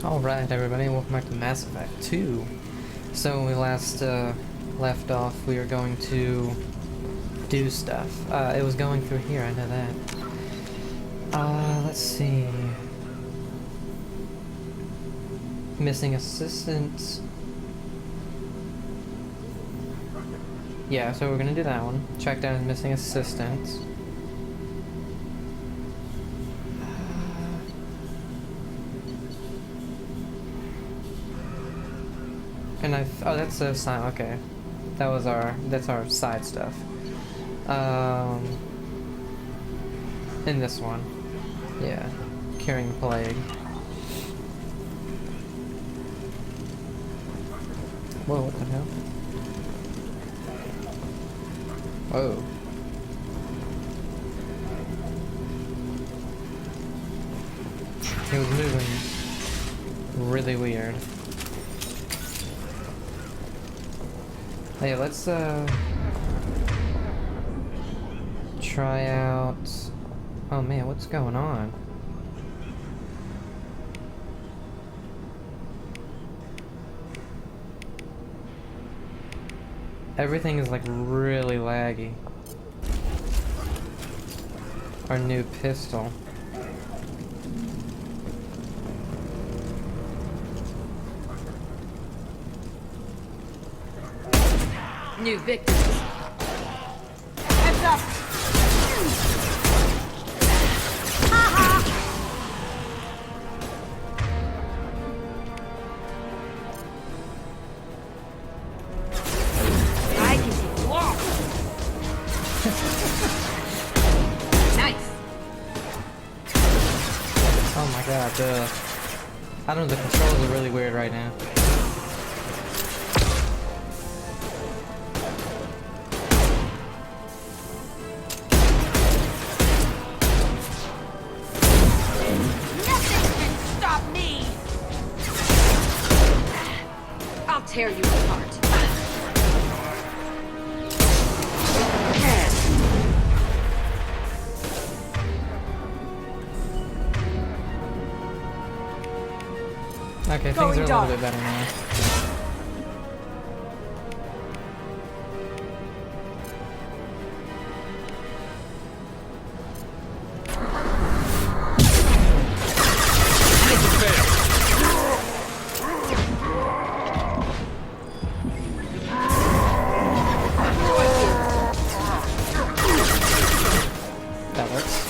Alright everybody, welcome back to Mass Effect 2. So when we last left off, we were going to do stuff. It was going through here, I know that. Let's see. Missing assistant. Yeah, so we're gonna do that one. Track down his missing assistant. And oh, that's a sign. Okay, that's our side stuff. In this one, yeah, curing the plague. Whoa, what the hell? Whoa. He was moving really weird. Hey, let's try out. Oh man, what's going on? Everything is like really laggy. Our new pistol. New victims. Heads up! I can take you off. Nice. Oh my god, I don't know, the controls are really weird right now. Tear you apart. Okay, things are a little bit better now. That works.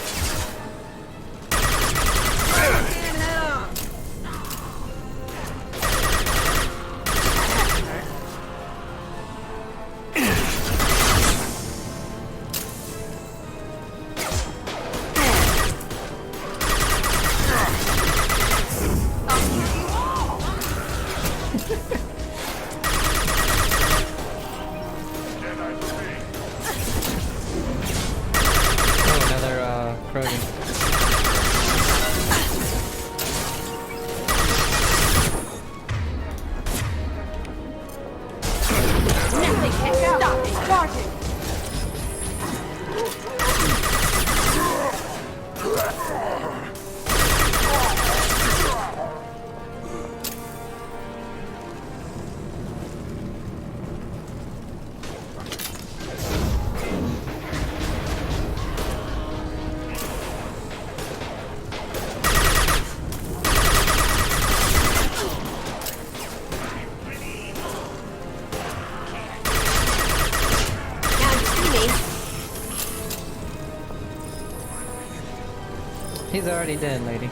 He's already dead, lady.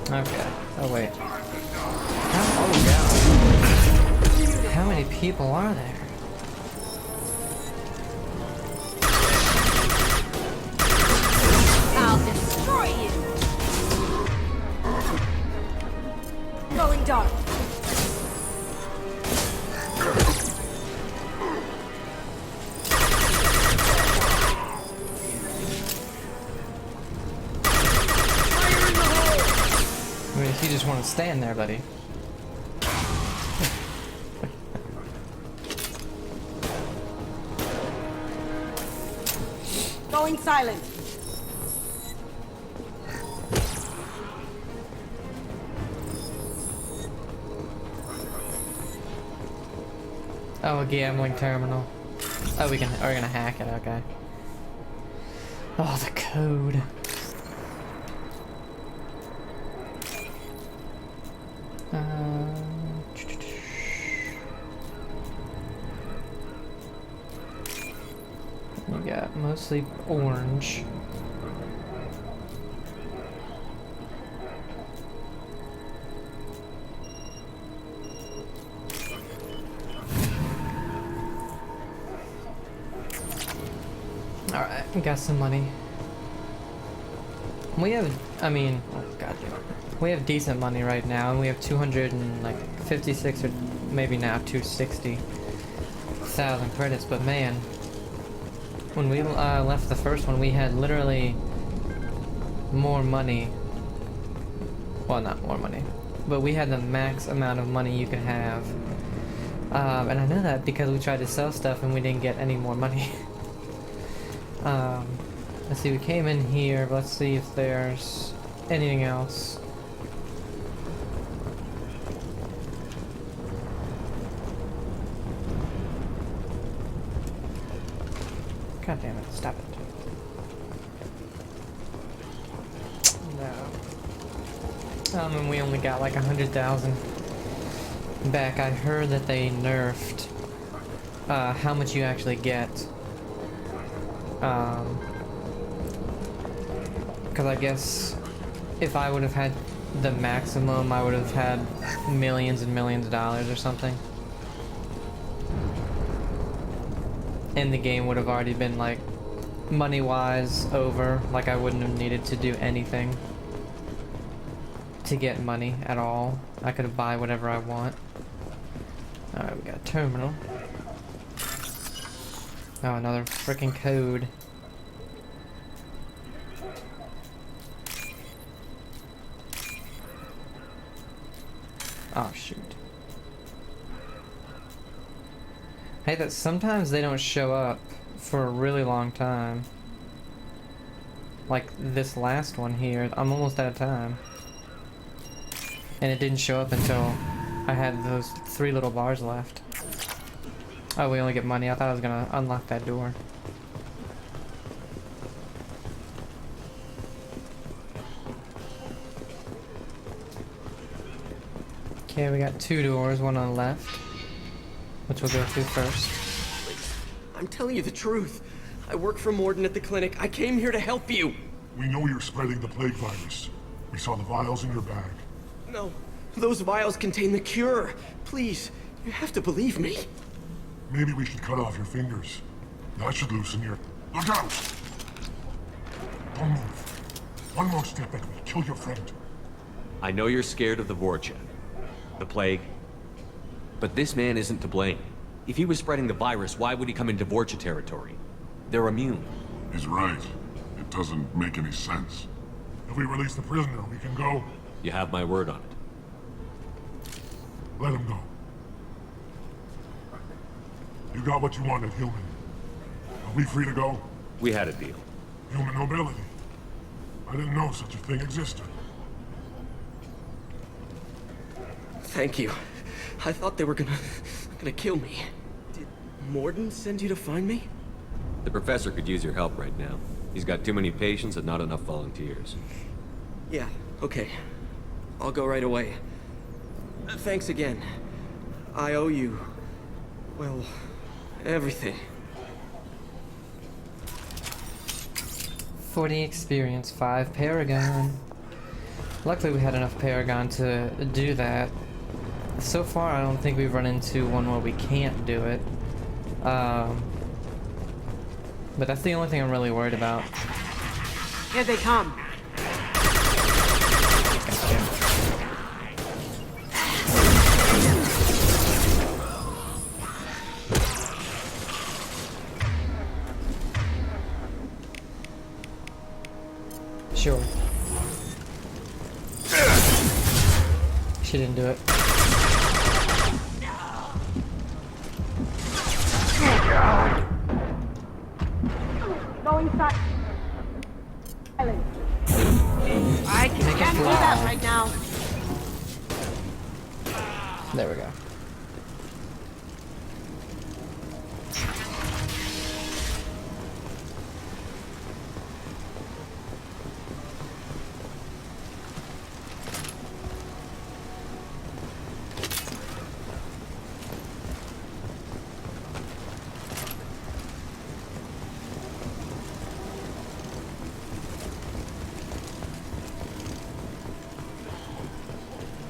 Okay. Oh wait. Oh god. How many people are there? I'll destroy you. Going dark. I mean, if you just want to stand there, buddy. Going silent. Oh, a gambling terminal. Oh, we're gonna hack it, okay. Oh, the code. We got mostly orange. Alright, we got some money. We have, I mean, oh god damn it. We have decent money right now, and we have 256 or maybe now 260,000 credits, but man, when we left the first one, we had literally more money. Well, not more money, but we had the max amount of money you could have. And I know that because we tried to sell stuff and we didn't get any more money. Let's see, we came in here, but let's see if there's anything else. God damn it, stop it. No. And we only got like 100,000 back. I heard that they nerfed how much you actually get. Because I guess if I would have had the maximum, I would have had millions and millions of dollars or something. And the game would have already been, like, money-wise over. Like, I wouldn't have needed to do anything to get money at all. I could have buy whatever I want. Alright, we got a terminal. Oh, another freaking code. Oh, shoot. I hate that sometimes they don't show up for a really long time. Like this last one here, I'm almost out of time. And it didn't show up until I had those 3 little bars left. Oh, we only get money. I thought I was gonna unlock that door. Okay, we got 2 doors, one on the left, which we'll go through first. I'm telling you the truth. I work for Morden at the clinic. I came here to help you. We know you're spreading the plague virus. We saw the vials in your bag. No, those vials contain the cure. Please, you have to believe me. Maybe we should cut off your fingers. That should loosen your... Look out! Don't move. One more step and we'll kill your friend. I know you're scared of the Vorcha, the plague, but this man isn't to blame. If he was spreading the virus, why would he come into Vorcha territory? They're immune. He's right. It doesn't make any sense. If we release the prisoner, we can go. You have my word on it. Let him go. You got what you wanted, human. Are we free to go? We had a deal. Human nobility. I didn't know such a thing existed. Thank you. I thought they were gonna kill me. Did Morden send you to find me? The professor could use your help right now. He's got too many patients and not enough volunteers. Yeah, okay. I'll go right away. Thanks again. I owe you... well, everything. 40 experience, 5 Paragon. Luckily we had enough Paragon to do that. So far I don't think we've run into one where we can't do it. But that's the only thing I'm really worried about. Here they come. Sure. She didn't do it. Go inside. I can't do that fly. right now. There we go.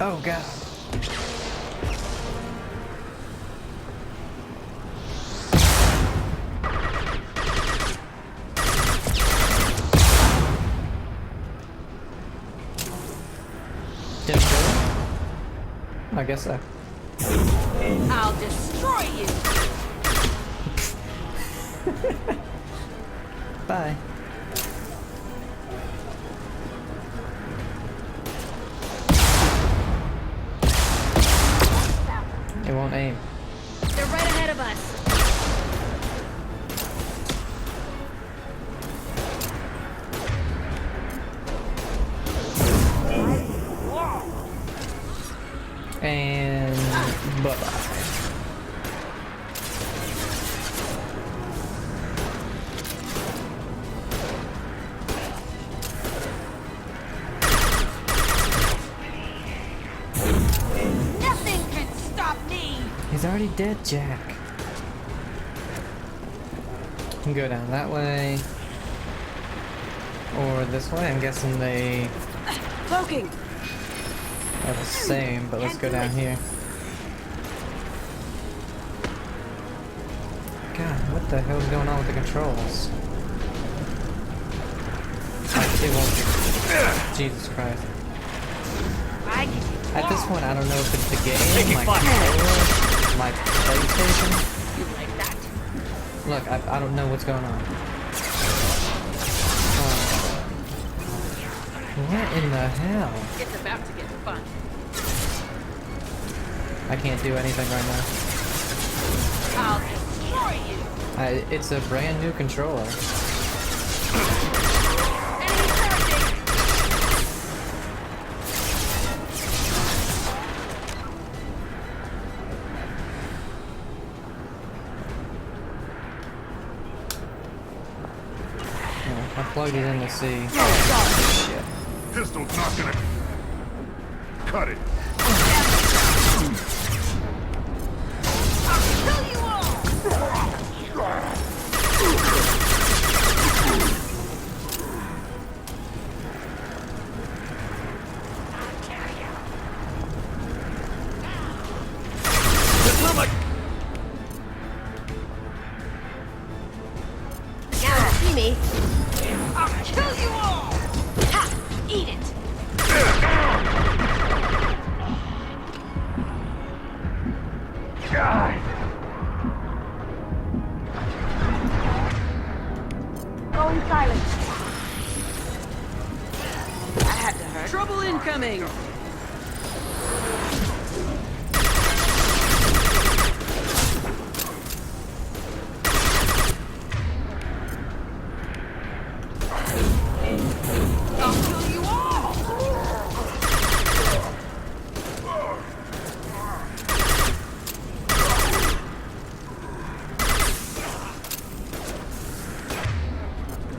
Oh god. Didn't kill him? I guess so. I'll destroy you. Bye. It won't aim. They're right ahead of us. And bye-bye. Nothing can stop me. He's already dead, Jack. You can go down that way. Or this way. I'm guessing they Cloaking. are the same, but let's go down here. God, what the hell's going on with the controls? Like, it won't. Jesus Christ. I can. At this point, I don't know if it's the game, my controller, my PlayStation. You like that? Look, I don't know what's going on. What in the hell? It's about to get fun. I can't do anything right I'll destroy you. now. It's a brand new controller. Enemy charging. Yeah, I plugged it in to see. Oh, shit. Pistol's not gonna... Cut it. I'll kill you all. Now see me. I'll kill you all. Ha! Eat it. Going silent. That had to hurt. Trouble incoming. I'll kill you all.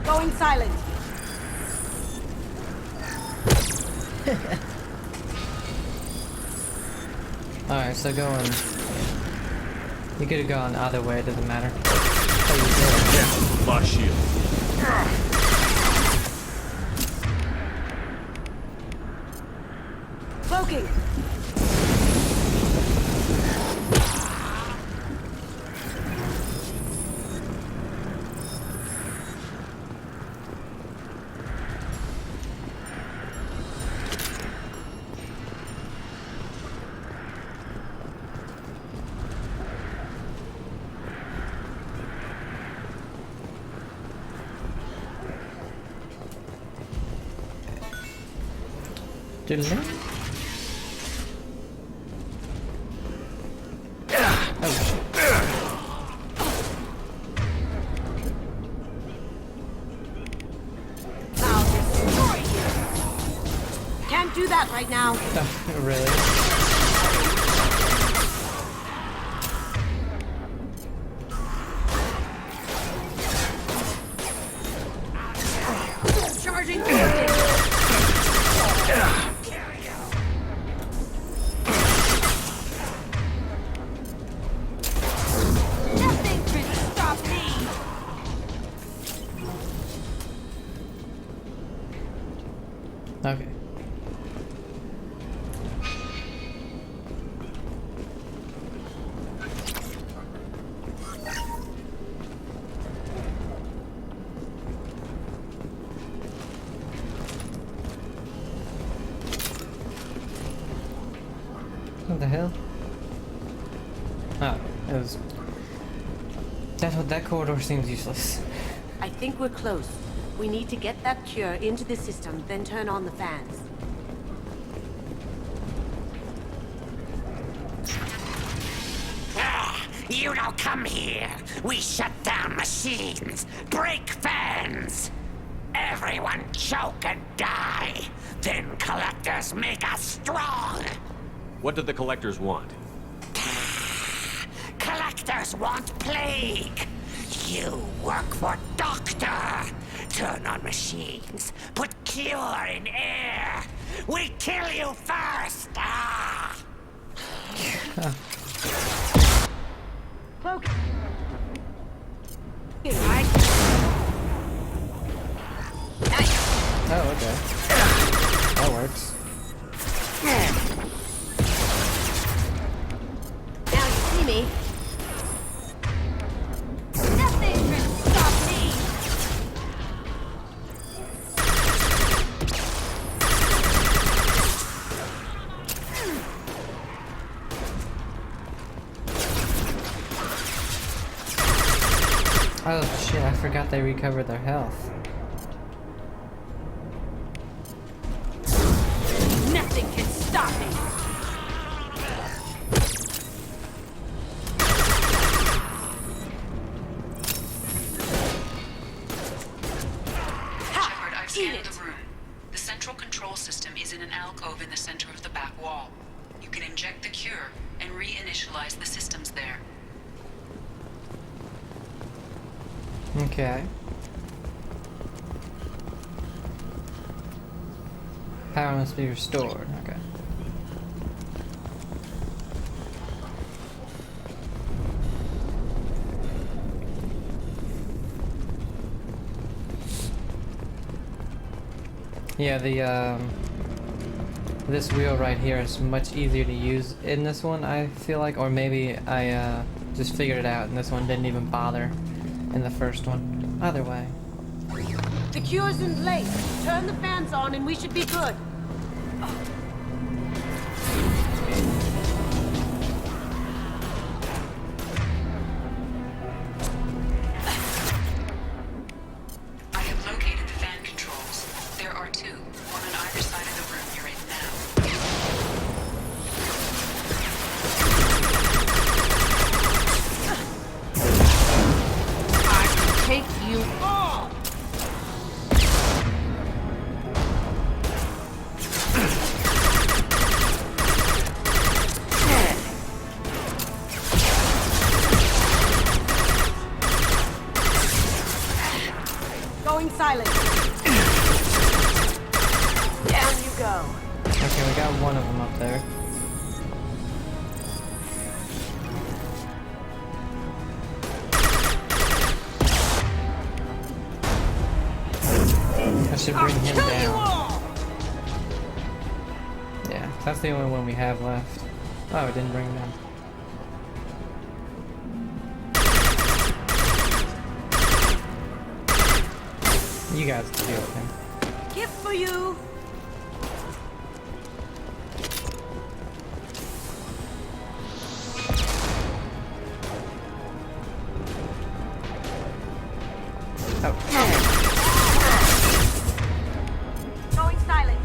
Going silent. Alright, so going. You could have gone either way, it doesn't matter. Lost shield. Cloaking. Diddle-ding. Oh shit. I'll destroy you. Can't do that right now. Oh, really? Charging. Cloaking. Nothing can stop me. Okay. the hell? Oh, it was... That corridor seems useless. I think we're close. We need to get that cure into the system, then turn on the fans. You don't come here. We shut down machines, break fans. Everyone choke and die. Then collectors make us strong. What do the collectors want? Collectors want plague. You work for Doctor. Turn on machines. Put cure in air. We kill you first. Ah! Cloak. Oh, okay. That works. Now you see me. Nothing can stop me. Oh shit, I forgot they recovered their health. Nothing can stop me. Shepard, I've Eat scanned it. the room. The central control system is in an alcove in the center of the back wall. You can inject the cure and reinitialize the systems there. Okay. Power must be restored. Okay. Yeah, this wheel right here is much easier to use in this one, I feel like, or maybe I just figured it out and this one didn't even bother in the first one. Either way. The cure's in place. Turn the fans on and we should be good. I have located the fan controls. There are two, one on either side of the room you're in now. I can take you all. Going silent. Down you go. Okay, we got one of them up there. I should bring him Kill you down. all. Yeah, that's the only one we have left. Oh, it didn't bring him down. You guys deal with him. Gift for you. Going silent.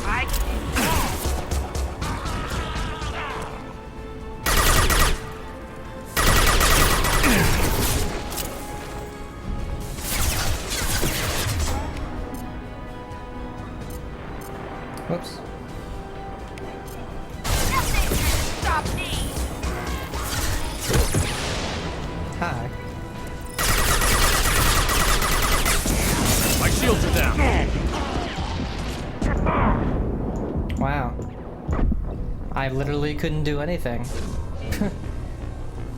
I Whoops. Nothing can stop me. Hi. My shields are down. Wow. I literally couldn't do anything.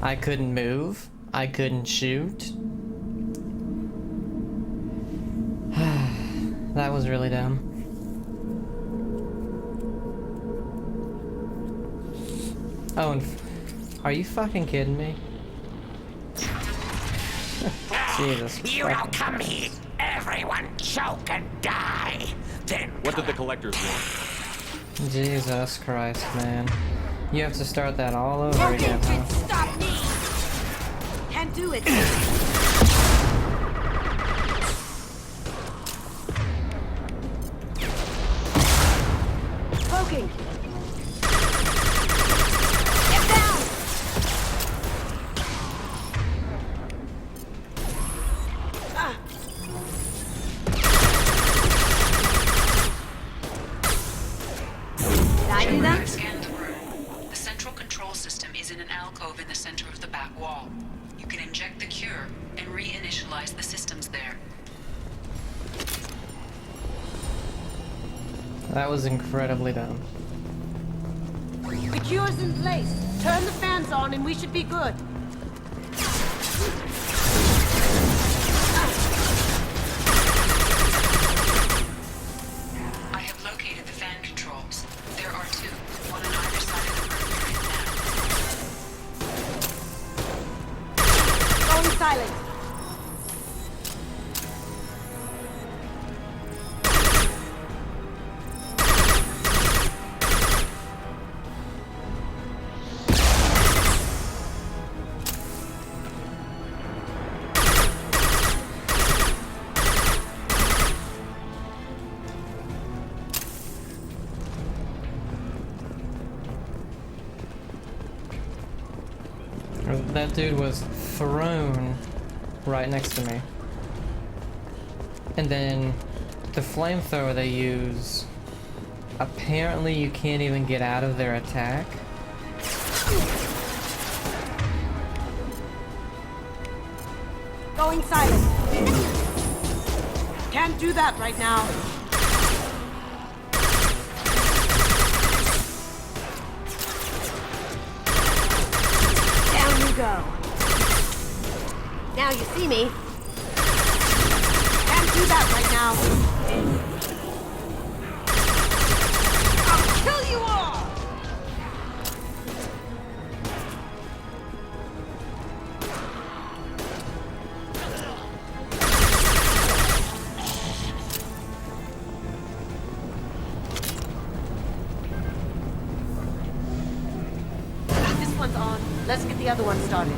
I couldn't move. I couldn't shoot. That was really dumb. Oh, and are you fucking kidding me? Jesus You fucking don't come here. Everyone choke and die. Then What did the collectors want? Jesus Christ, man. You have to start that all over again, Nothing huh? can stop me. Can't do it. Poking. Get down. Ah. Did I do that? I've scanned the room. The central control system is in an alcove in the center of the back wall. You can inject the cure and reinitialize the systems there. That was incredibly dumb. The cure's in place. Turn the fans on and we should be good. I have located the fan controls. There are two, one on either side of the room right now. Going silent. That dude was thrown right next to me. And then the flamethrower they use, apparently you can't even get out of their attack. Going silent. Can't do that right now. Down you go. Now you see me. Can't do that right now. I'll kill you all! This one's on. Let's get the other one started.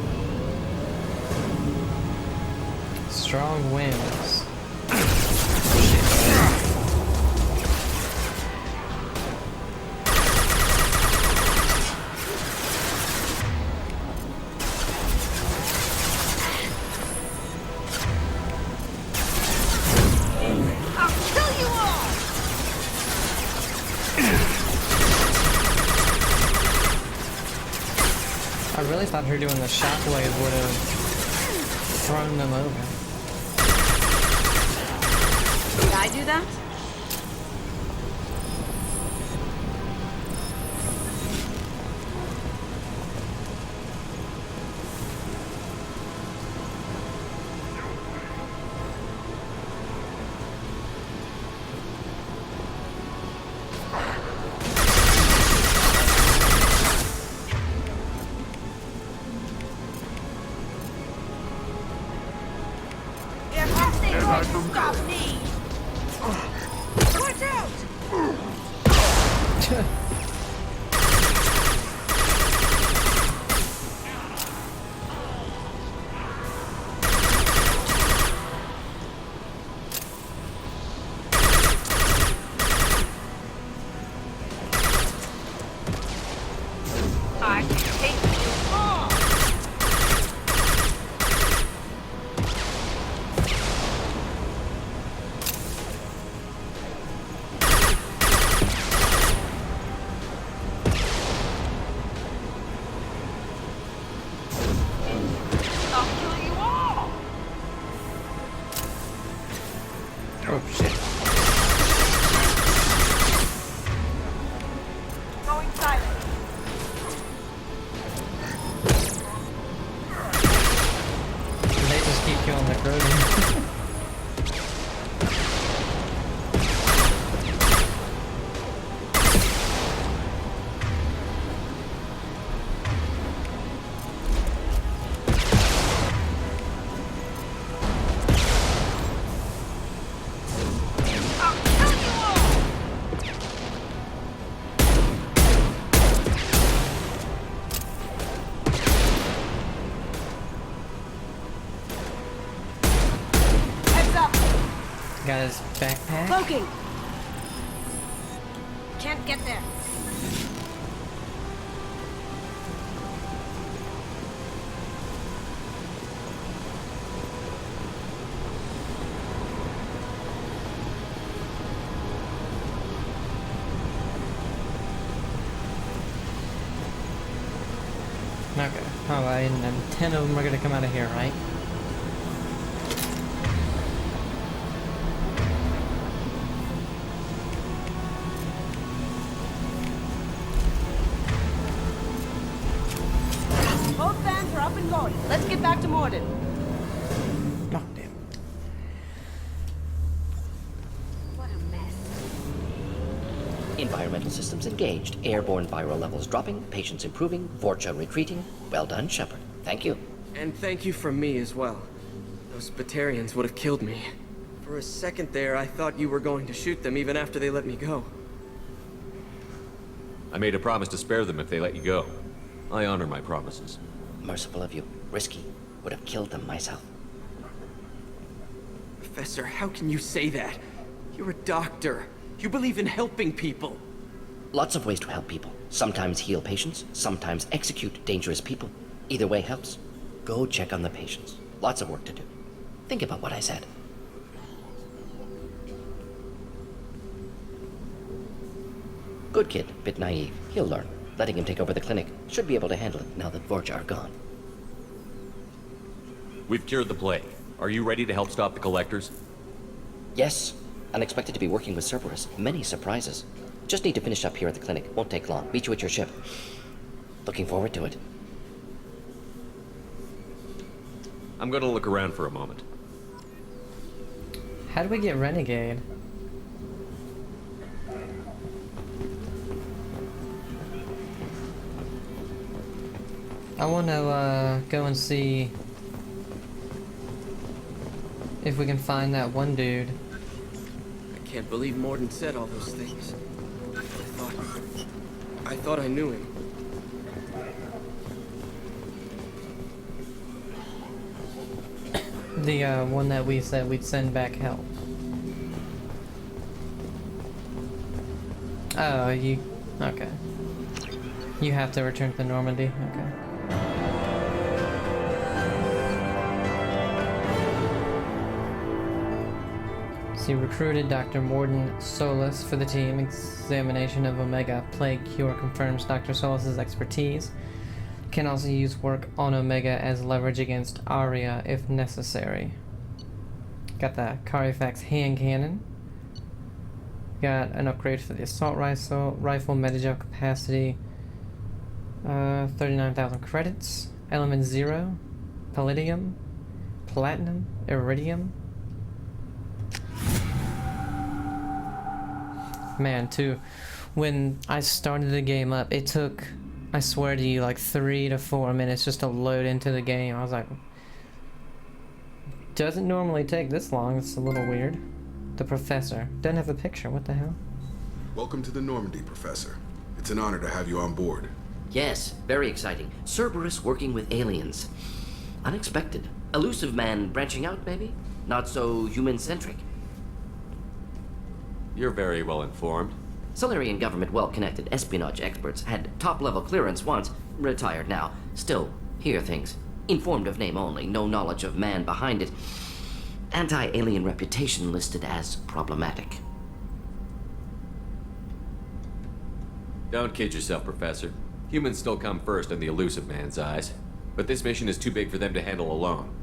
Strong winds. I'll kill you all! I really thought her doing the shockwave would have thrown them over. Did I do that? They're nothing going to stop me! Watch out! I hate you all! I'll kill you all! Oh shit. Going silent. They just keep killing the Krogan. Got his backpack. Cloaking! Can't get there. Okay. Alright, and then 10 of them are gonna come out of here, right? Both vans are up and going. Let's get back to Morden. Oh, damn. What a mess. Environmental systems engaged. Airborne viral levels dropping. Patients improving. Vorcha retreating. Well done, Shepard. Thank you. And thank you from me as well. Those Batarians would have killed me. For a second there, I thought you were going to shoot them even after they let me go. I made a promise to spare them if they let you go. I honor my promises. Merciful of you. Risky. Would have killed them myself. Professor, how can you say that? You're a doctor. You believe in helping people. Lots of ways to help people. Sometimes heal patients, sometimes execute dangerous people. Either way helps. Go check on the patients. Lots of work to do. Think about what I said. Good kid, bit naive. He'll learn. Letting him take over the clinic. Should be able to handle it now that Vorcha are gone. We've cured the plague. Are you ready to help stop the collectors? Yes. Unexpected to be working with Cerberus. Many surprises. Just need to finish up here at the clinic. Won't take long. Meet you at your ship. Looking forward to it. I'm gonna look around for a moment. How do we get Renegade? I want to go and see if we can find that one dude. I can't believe Morden said all those things. I thought I knew him. The one that we said we'd send back help. Oh, you... okay. You have to return to Normandy, okay. So you recruited Dr. Morden Solis for the team. Examination of Omega Plague Cure confirms Dr. Solis's expertise. Can also use work on Omega as leverage against Aria if necessary. Got the Carifax hand cannon. Got an upgrade for the assault rifle, metagel capacity. 39,000 credits. Element 0. Palladium. Platinum. Iridium. Man, too, when I started the game up, it took, I swear to you, like 3 to 4 minutes just to load into the game. I was like, doesn't normally take this long. It's a little weird. The professor doesn't have a picture. What the hell? Welcome to the Normandy, Professor. It's an honor to have you on board. Yes, very exciting. Cerberus working with aliens. Unexpected. Elusive man branching out, maybe? Not so human-centric. You're very well informed. Solarian government well-connected espionage experts had top-level clearance once, retired now. Still, hear things. Informed of name only, no knowledge of man behind it. Anti-alien reputation listed as problematic. Don't kid yourself, Professor. Humans still come first in the elusive man's eyes. But this mission is too big for them to handle alone.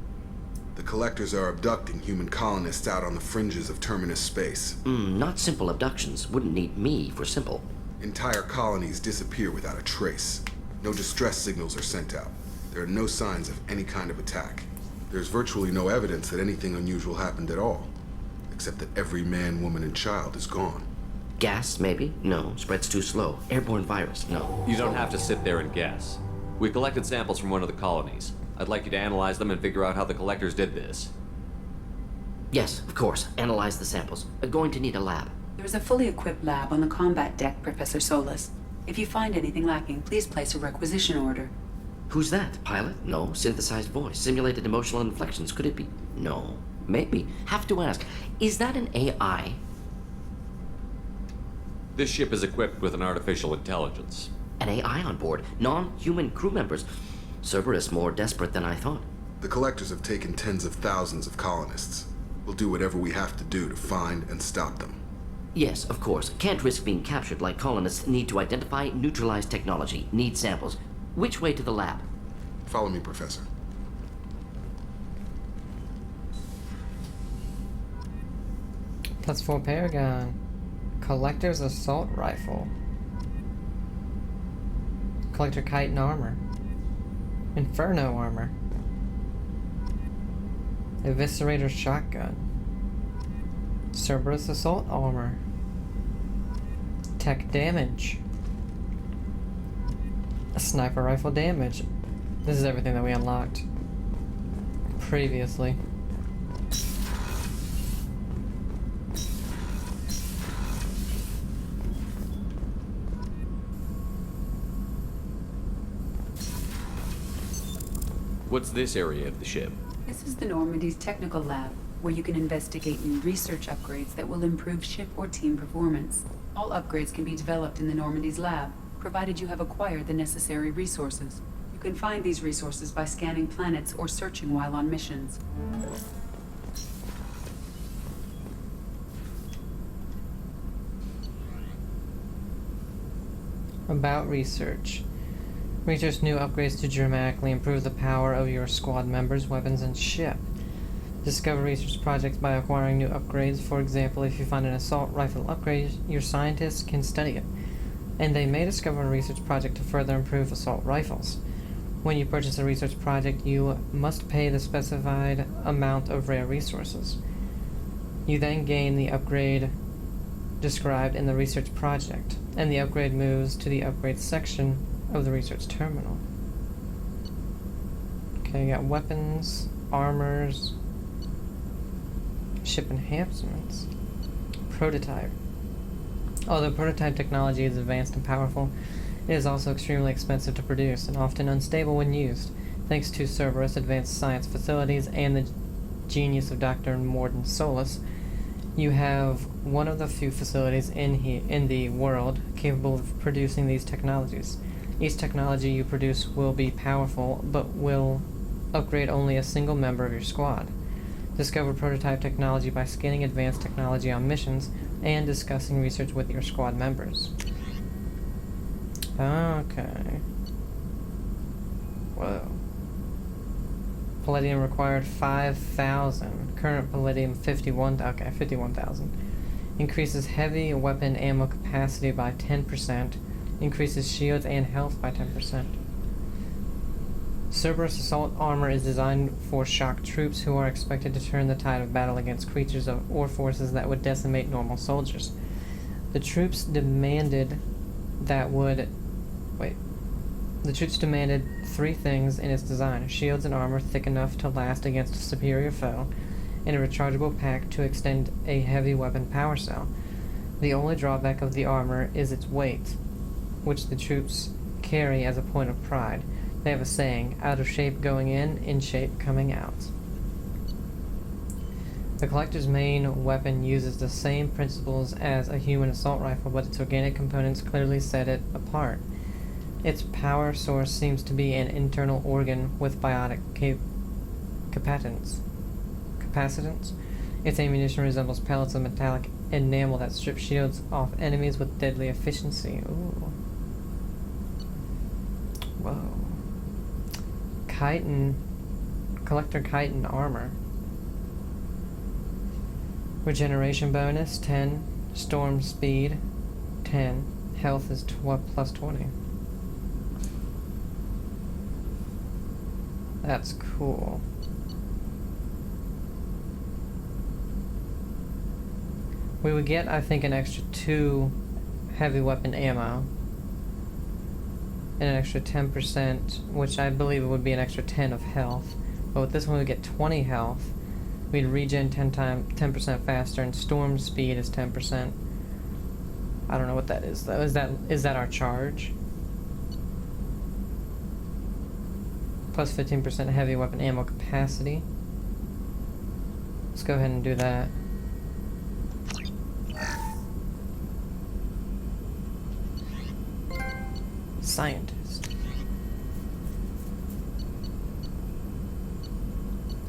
The Collectors are abducting human colonists out on the fringes of terminus space. Not simple abductions. Wouldn't need me for simple. Entire colonies disappear without a trace. No distress signals are sent out. There are no signs of any kind of attack. There's virtually no evidence that anything unusual happened at all. Except that every man, woman, and child is gone. Gas, maybe? No. Spreads too slow. Airborne virus? No. You don't have to sit there and guess. We collected samples from one of the colonies. I'd like you to analyze them and figure out how the Collectors did this. Yes, of course. Analyze the samples. Going to need a lab. There's a fully equipped lab on the combat deck, Professor Solis. If you find anything lacking, please place a requisition order. Who's that? Pilot? No. Synthesized voice. Simulated emotional inflections. Could it be? No. Maybe. Have to ask, is that an AI? This ship is equipped with an artificial intelligence. An AI on board? Non-human crew members? Cerberus more desperate than I thought. The Collectors have taken tens of thousands of colonists. We'll do whatever we have to do to find and stop them. Yes, of course. Can't risk being captured like colonists. Need to identify, neutralize technology. Need samples. Which way to the lab? Follow me, Professor. +4 Paragon. Collector's Assault Rifle. Collector Chitin Armor. Inferno Armor. Eviscerator Shotgun. Cerberus Assault Armor. Tech Damage. Sniper Rifle Damage. This is everything that we unlocked previously. What's this area of the ship? This is the Normandy's technical lab, where you can investigate new research upgrades that will improve ship or team performance. All upgrades can be developed in the Normandy's lab, provided you have acquired the necessary resources. You can find these resources by scanning planets or searching while on missions. About research. Research new upgrades to dramatically improve the power of your squad members, weapons, and ship. Discover research projects by acquiring new upgrades. For example, if you find an assault rifle upgrade, your scientists can study it, and they may discover a research project to further improve assault rifles. When you purchase a research project, you must pay the specified amount of rare resources. You then gain the upgrade described in the research project, and the upgrade moves to the upgrade section of the research terminal. Okay, you got weapons, armors, ship enhancements, prototype. Although prototype technology is advanced and powerful, it is also extremely expensive to produce and often unstable when used. Thanks to Cerberus' advanced science facilities and the genius of Dr. Morden Solus, you have one of the few facilities in the world capable of producing these technologies. Each technology you produce will be powerful, but will upgrade only a single member of your squad. Discover prototype technology by scanning advanced technology on missions and discussing research with your squad members. Okay. Whoa. Palladium required 5,000. Current palladium 51,000. Increases heavy weapon ammo capacity by 10%. Increases shields and health by 10%. Cerberus assault armor is designed for shock troops who are expected to turn the tide of battle against creatures or forces that would decimate normal soldiers. The troops demanded three things in its design: shields and armor thick enough to last against a superior foe, and a rechargeable pack to extend a heavy weapon power cell. The only drawback of the armor is its weight, which the troops carry as a point of pride. They have a saying, out of shape going in shape coming out. The Collector's main weapon uses the same principles as a human assault rifle, but its organic components clearly set it apart. Its power source seems to be an internal organ with biotic capacitance. Its ammunition resembles pellets of metallic enamel that strip shields off enemies with deadly efficiency. Ooh. Whoa. Collector Chitin armor. Regeneration bonus 10, storm speed 10, health is plus 20. That's cool. We would get, I think, an extra 2 heavy weapon ammo. And an extra 10%, which I believe it would be an extra 10 of health. But with this one we get 20 health. We'd regen 10% faster, and storm speed is 10%. I don't know what that is though. Is that our charge? Plus 15% heavy weapon ammo capacity. Let's go ahead and do that. Scientist.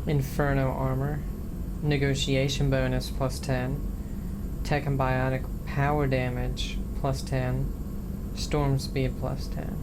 Inferno armor. Negotiation bonus plus 10. Tech and biotic power damage plus 10. Storm speed plus 10.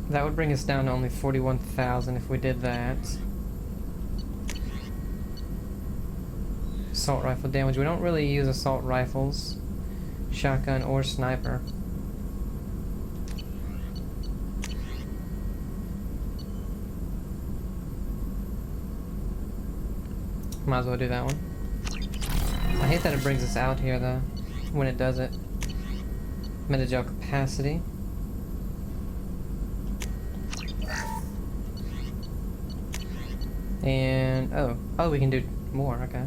That would bring us down to only 41,000 if we did that. Assault rifle damage. We don't really use assault rifles, shotgun, or sniper. Might as well do that one. I hate that it brings us out here though, when it does it. Metagel capacity. And, oh, we can do more, okay.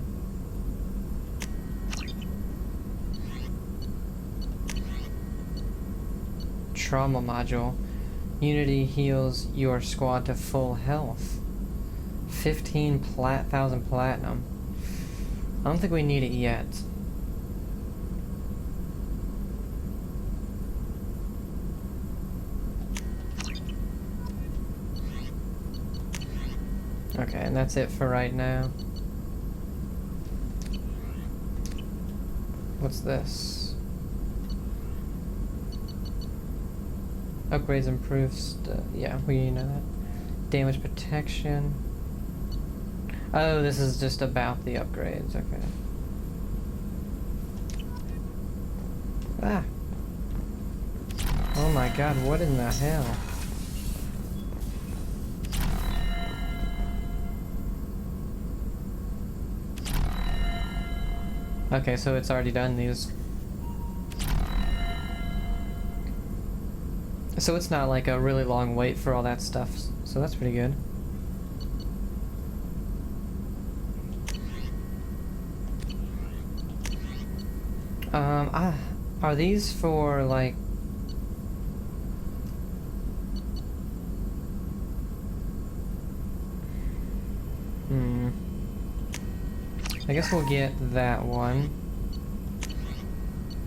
Trauma module. Unity heals your squad to full health. 15,000 platinum. I don't think we need it yet. Okay, and that's it for right now. What's this? Upgrades improves. Yeah, we know that. Damage protection. Oh, this is just about the upgrades. Okay. Ah. Oh my God! What in the hell? Okay, so it's already done these. So it's not like a really long wait for all that stuff, so that's pretty good. Are these for like... I guess we'll get that one.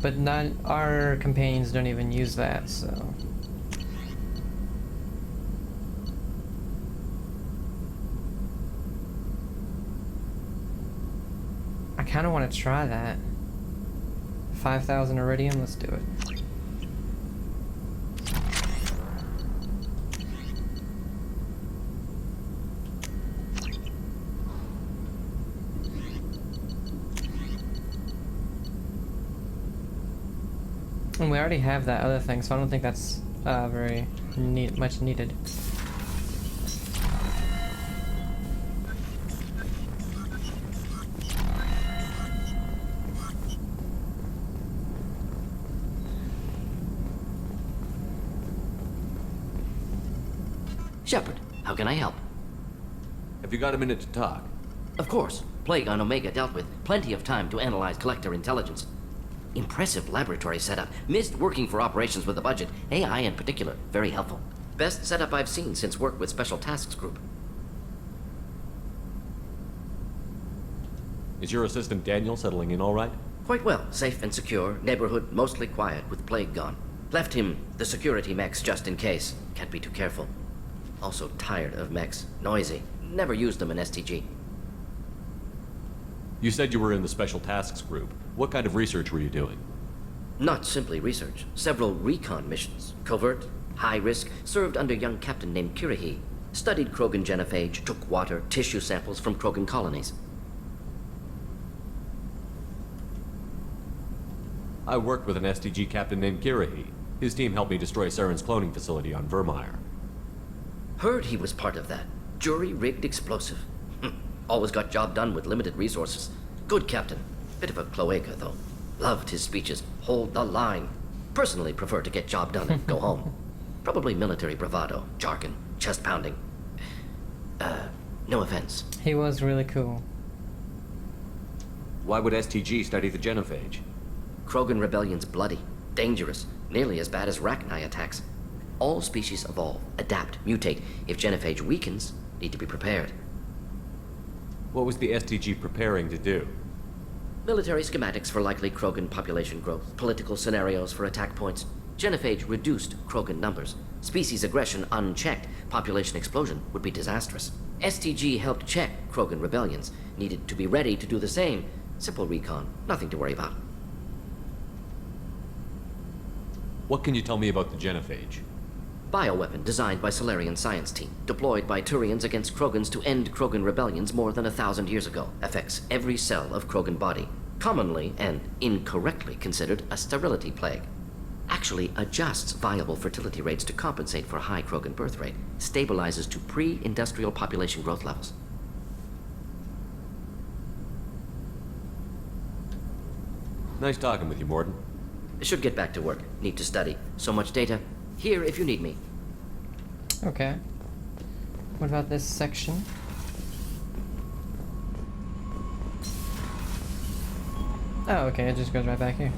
But not our companions don't even use that, so... I kind of want to try that. 5,000 iridium, let's do it. And we already have that other thing, so I don't think that's very much needed. Shepard, how can I help? Have you got a minute to talk? Of course. Plague on Omega dealt with. Plenty of time to analyze collector intelligence. Impressive laboratory setup. Missed working for operations with a budget. AI in particular. Very helpful. Best setup I've seen since work with Special Tasks Group. Is your assistant Daniel settling in all right? Quite well. Safe and secure. Neighborhood mostly quiet with Plague gone. Left him the security mechs just in case. Can't be too careful. Also tired of mechs. Noisy. Never used them in STG. You said you were in the Special Tasks Group. What kind of research were you doing? Not simply research. Several recon missions. Covert, high risk, served under a young captain named Kirahi. Studied Krogan genophage, took water, tissue samples from Krogan colonies. I worked with an STG captain named Kirahi. His team helped me destroy Saren's cloning facility on Vermeer. Heard he was part of that. Jury-rigged explosive. Always got job done with limited resources. Good captain. Bit of a cloaca, though. Loved his speeches. Hold the line. Personally prefer to get job done and go home. Probably military bravado, jargon, chest pounding. No offense. He was really cool. Why would STG study the genophage? Krogan rebellion's bloody, dangerous, nearly as bad as Rachni attacks. All species evolve, adapt, mutate. If genophage weakens, need to be prepared. What was the STG preparing to do? Military schematics for likely Krogan population growth, political scenarios for attack points. Genophage reduced Krogan numbers. Species aggression unchecked, population explosion would be disastrous. STG helped check Krogan rebellions, needed to be ready to do the same. Simple recon, nothing to worry about. What can you tell me about the genophage? Bioweapon designed by Solarian science team, deployed by Turians against Krogans to end Krogan rebellions more than 1,000 years ago. Affects every cell of Krogan body. Commonly and incorrectly considered a sterility plague. Actually adjusts viable fertility rates to compensate for a high Krogan birth rate. Stabilizes to pre-industrial population growth levels. Nice talking with you, Morden. Should get back to work. Need to study. So much data. Here if you need me. Okay. What about this section? Oh, okay, it just goes right back here.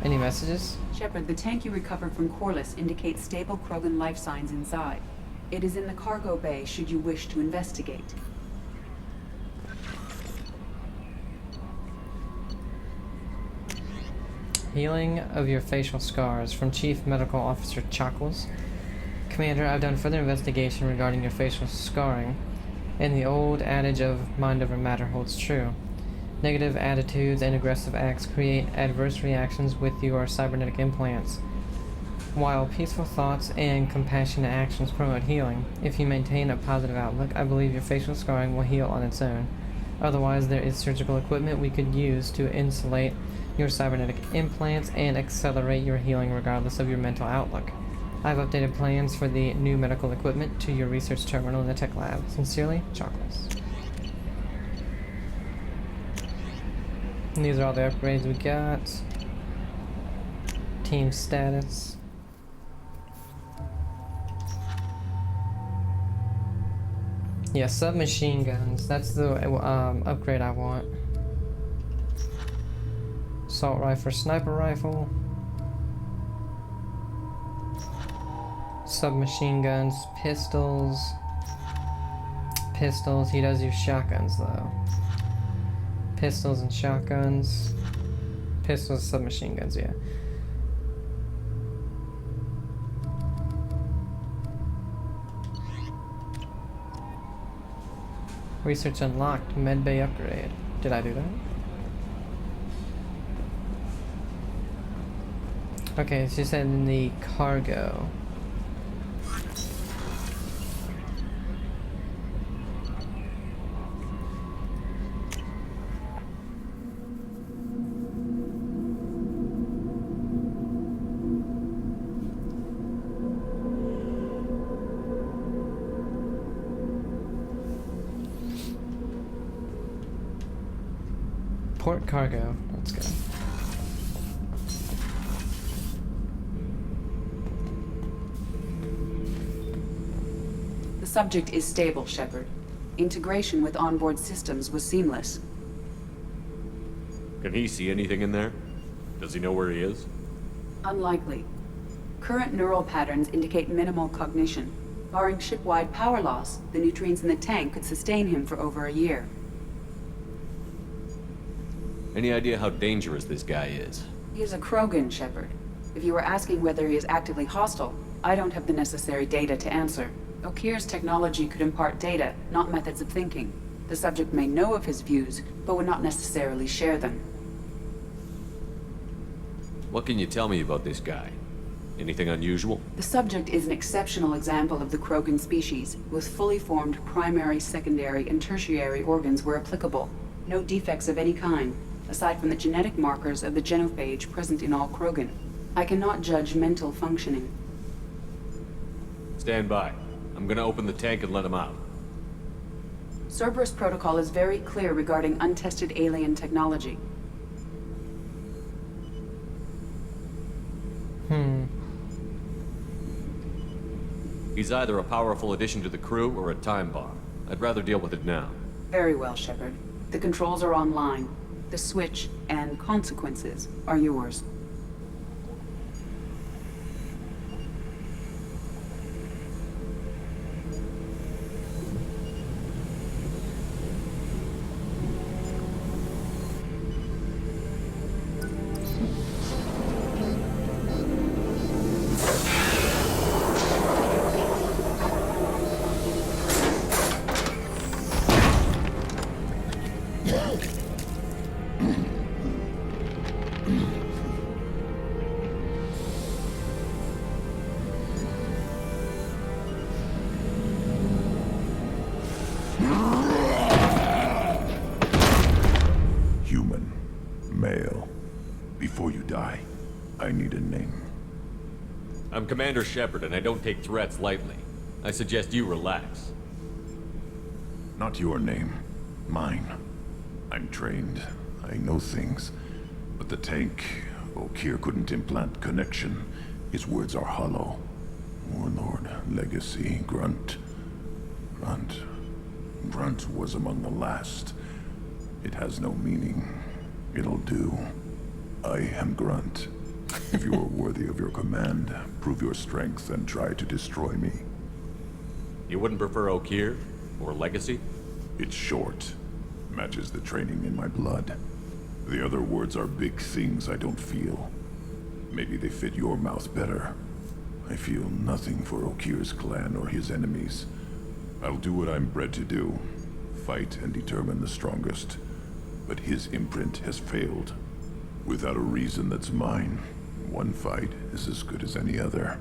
Any messages? Shepard, the tank you recovered from Corliss indicates stable Krogan life signs inside. It is in the cargo bay should you wish to investigate. Healing of your facial scars from Chief Medical Officer Chakwas. Commander, I've done further investigation regarding your facial scarring, and the old adage of mind over matter holds true. Negative attitudes and aggressive acts create adverse reactions with your cybernetic implants, while peaceful thoughts and compassionate actions promote healing. If you maintain a positive outlook, I believe your facial scarring will heal on its own. Otherwise, there is surgical equipment we could use to insulate your cybernetic implants and accelerate your healing regardless of your mental outlook. I've updated plans for the new medical equipment to your research terminal in the tech lab. Sincerely, Chocolates. And these are all the upgrades we got. Team status. Yeah, submachine guns. That's the upgrade I want. Assault rifle, sniper rifle. Submachine guns, pistols. Pistols, he does use shotguns though. Pistols and shotguns. Pistols, submachine guns, yeah. Research unlocked, medbay upgrade. Did I do that? Okay, she said in the cargo. Port cargo, let's go. The subject is stable, Shepard. Integration with onboard systems was seamless. Can he see anything in there? Does he know where he is? Unlikely. Current neural patterns indicate minimal cognition. Barring ship-wide power loss, the nutrients in the tank could sustain him for over a year. Any idea how dangerous this guy is? He is a Krogan, Shepard. If you were asking whether he is actively hostile, I don't have the necessary data to answer. Okir's technology could impart data, not methods of thinking. The subject may know of his views, but would not necessarily share them. What can you tell me about this guy? Anything unusual? The subject is an exceptional example of the Krogan species, with fully formed primary, secondary, and tertiary organs where applicable. No defects of any kind, aside from the genetic markers of the genophage present in all Krogan. I cannot judge mental functioning. Stand by. I'm gonna open the tank and let him out. Cerberus protocol is very clear regarding untested alien technology. He's either a powerful addition to the crew or a time bomb. I'd rather deal with it now. Very well, Shepard. The controls are online. The switch and consequences are yours. Human. Male. Before you die, I need a name. I'm Commander Shepard, and I don't take threats lightly. I suggest you relax. Not your name. Mine. I'm trained. I know things. But the tank, Okir couldn't implant connection. His words are hollow. Warlord, Legacy, Grunt. Grunt was among the last. It has no meaning. It'll do. I am Grunt. If you are worthy of your command, prove your strength and try to destroy me. You wouldn't prefer Okir? Or Legacy? It's short. Matches the training in my blood. The other words are big things I don't feel. Maybe they fit your mouth better. I feel nothing for Okir's clan or his enemies. I'll do what I'm bred to do. Fight and determine the strongest. But his imprint has failed. Without a reason that's mine, one fight is as good as any other.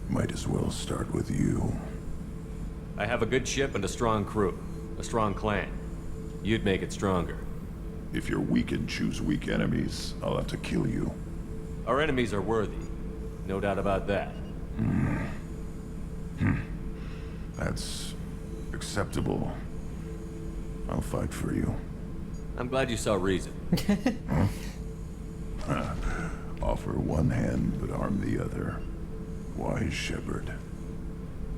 Might as well start with you. I have a good ship and a strong crew. A strong clan. You'd make it stronger. If you're weak and choose weak enemies, I'll have to kill you. Our enemies are worthy. No doubt about that. That's acceptable. I'll fight for you. I'm glad you saw reason. Offer one hand, but arm the other. Wise Shepard.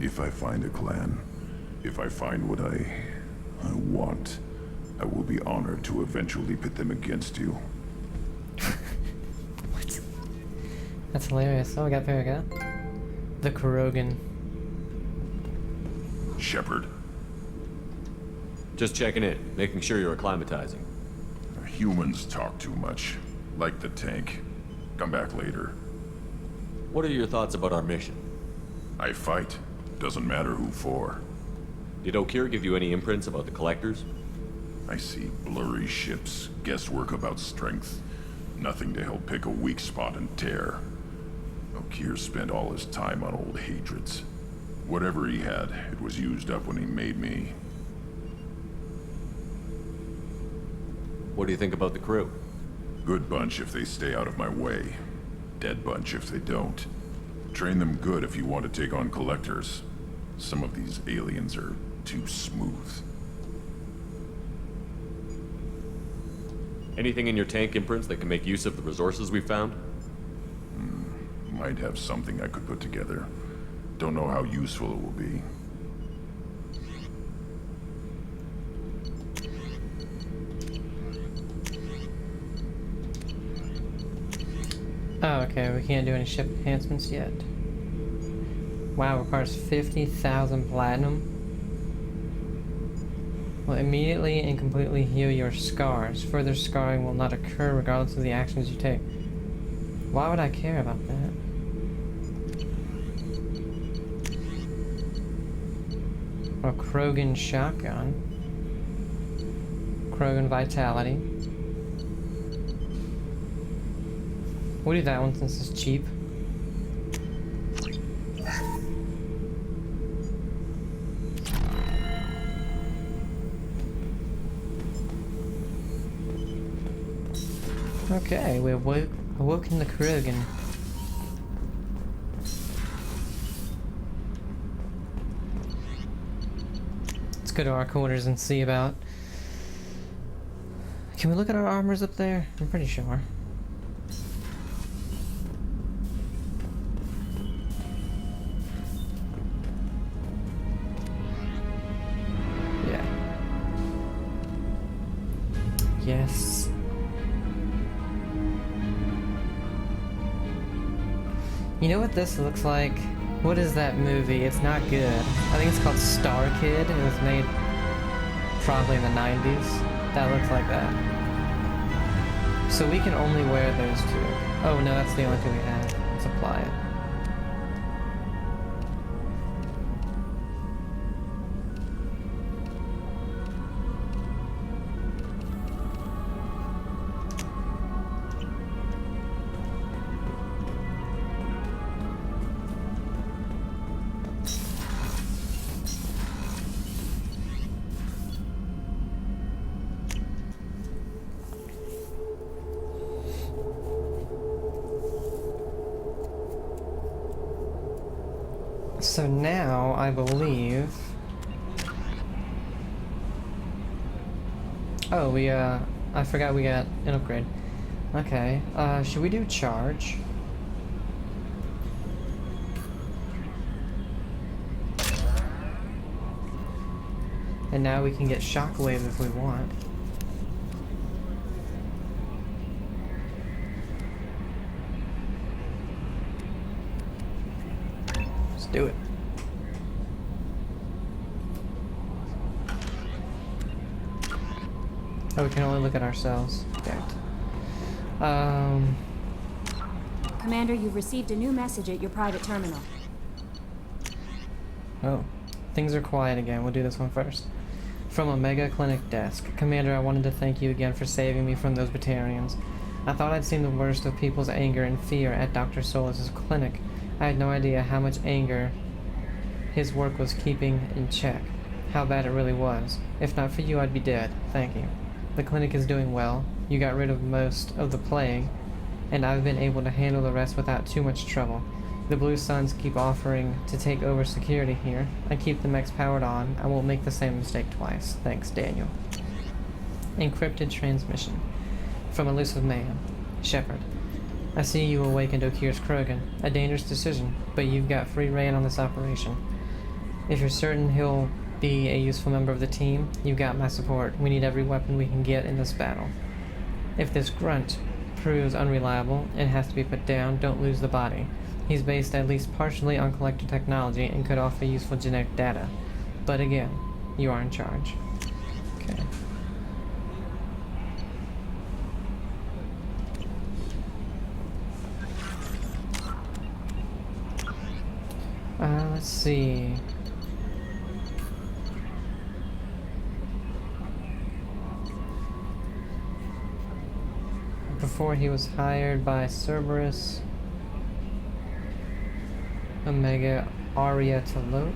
If I find a clan, if I find what I want, I will be honored to eventually pit them against you. What? That's hilarious. Oh, we got Periga. The Krogan. Shepard. Just checking in, making sure you're acclimatizing. Humans talk too much. Like the tank. Come back later. What are your thoughts about our mission? I fight. Doesn't matter who for. Did Okir give you any imprints about the Collectors? I see blurry ships, guesswork about strength. Nothing to help pick a weak spot and tear. Okir spent all his time on old hatreds. Whatever he had, it was used up when he made me. What do you think about the crew? Good bunch if they stay out of my way. Dead bunch if they don't. Train them good if you want to take on Collectors. Some of these aliens are too smooth. Anything in your tank imprints that can make use of the resources we found? Might have something I could put together. Don't know how useful it will be. Oh, okay, we can't do any ship enhancements yet. Wow, requires 50,000 platinum. Will immediately and completely heal your scars. Further scarring will not occur regardless of the actions you take. Why would I care about that? A Krogan shotgun. Krogan vitality. We'll do that one since it's cheap. Okay, we awoken the Krogan. Let's go to our quarters and see about... Can we look at our armors up there? I'm pretty sure. Yes. You know what this looks like? What is that movie? It's not good. I think it's called Star Kid. It was made probably in the 90s. That looks like that. So we can only wear those two. Oh no, that's the only two we have. Let's apply it. So now, I believe... Oh, I forgot we got an upgrade. Okay, should we do charge? And now we can get shockwave if we want. Let's do it. Oh, we can only look at ourselves. Commander, you've received a new message at your private terminal. Oh, things are quiet again. We'll do this one first. From Omega Clinic desk. Commander, I wanted to thank you again for saving me from those Batarians. I thought I'd seen the worst of people's anger and fear at Dr. Solis' clinic. I had no idea how much anger his work was keeping in check. How bad it really was. If not for you, I'd be dead. Thank you. The clinic is doing well. You got rid of most of the plague, and I've been able to handle the rest without too much trouble. The Blue Suns keep offering to take over security here. I keep the mechs powered on. I won't make the same mistake twice. Thanks, Daniel. Encrypted transmission. From Elusive Man. Shepard. I see you awakened Okir's Krogan. A dangerous decision, but you've got free rein on this operation. If you're certain he'll be a useful member of the team, you've got my support. We need every weapon we can get in this battle. If this grunt proves unreliable and has to be put down, don't lose the body. He's based at least partially on collector technology and could offer useful genetic data. But again, you are in charge. Okay. Let's see. Before he was hired by Cerberus, Omega Aria to Loke.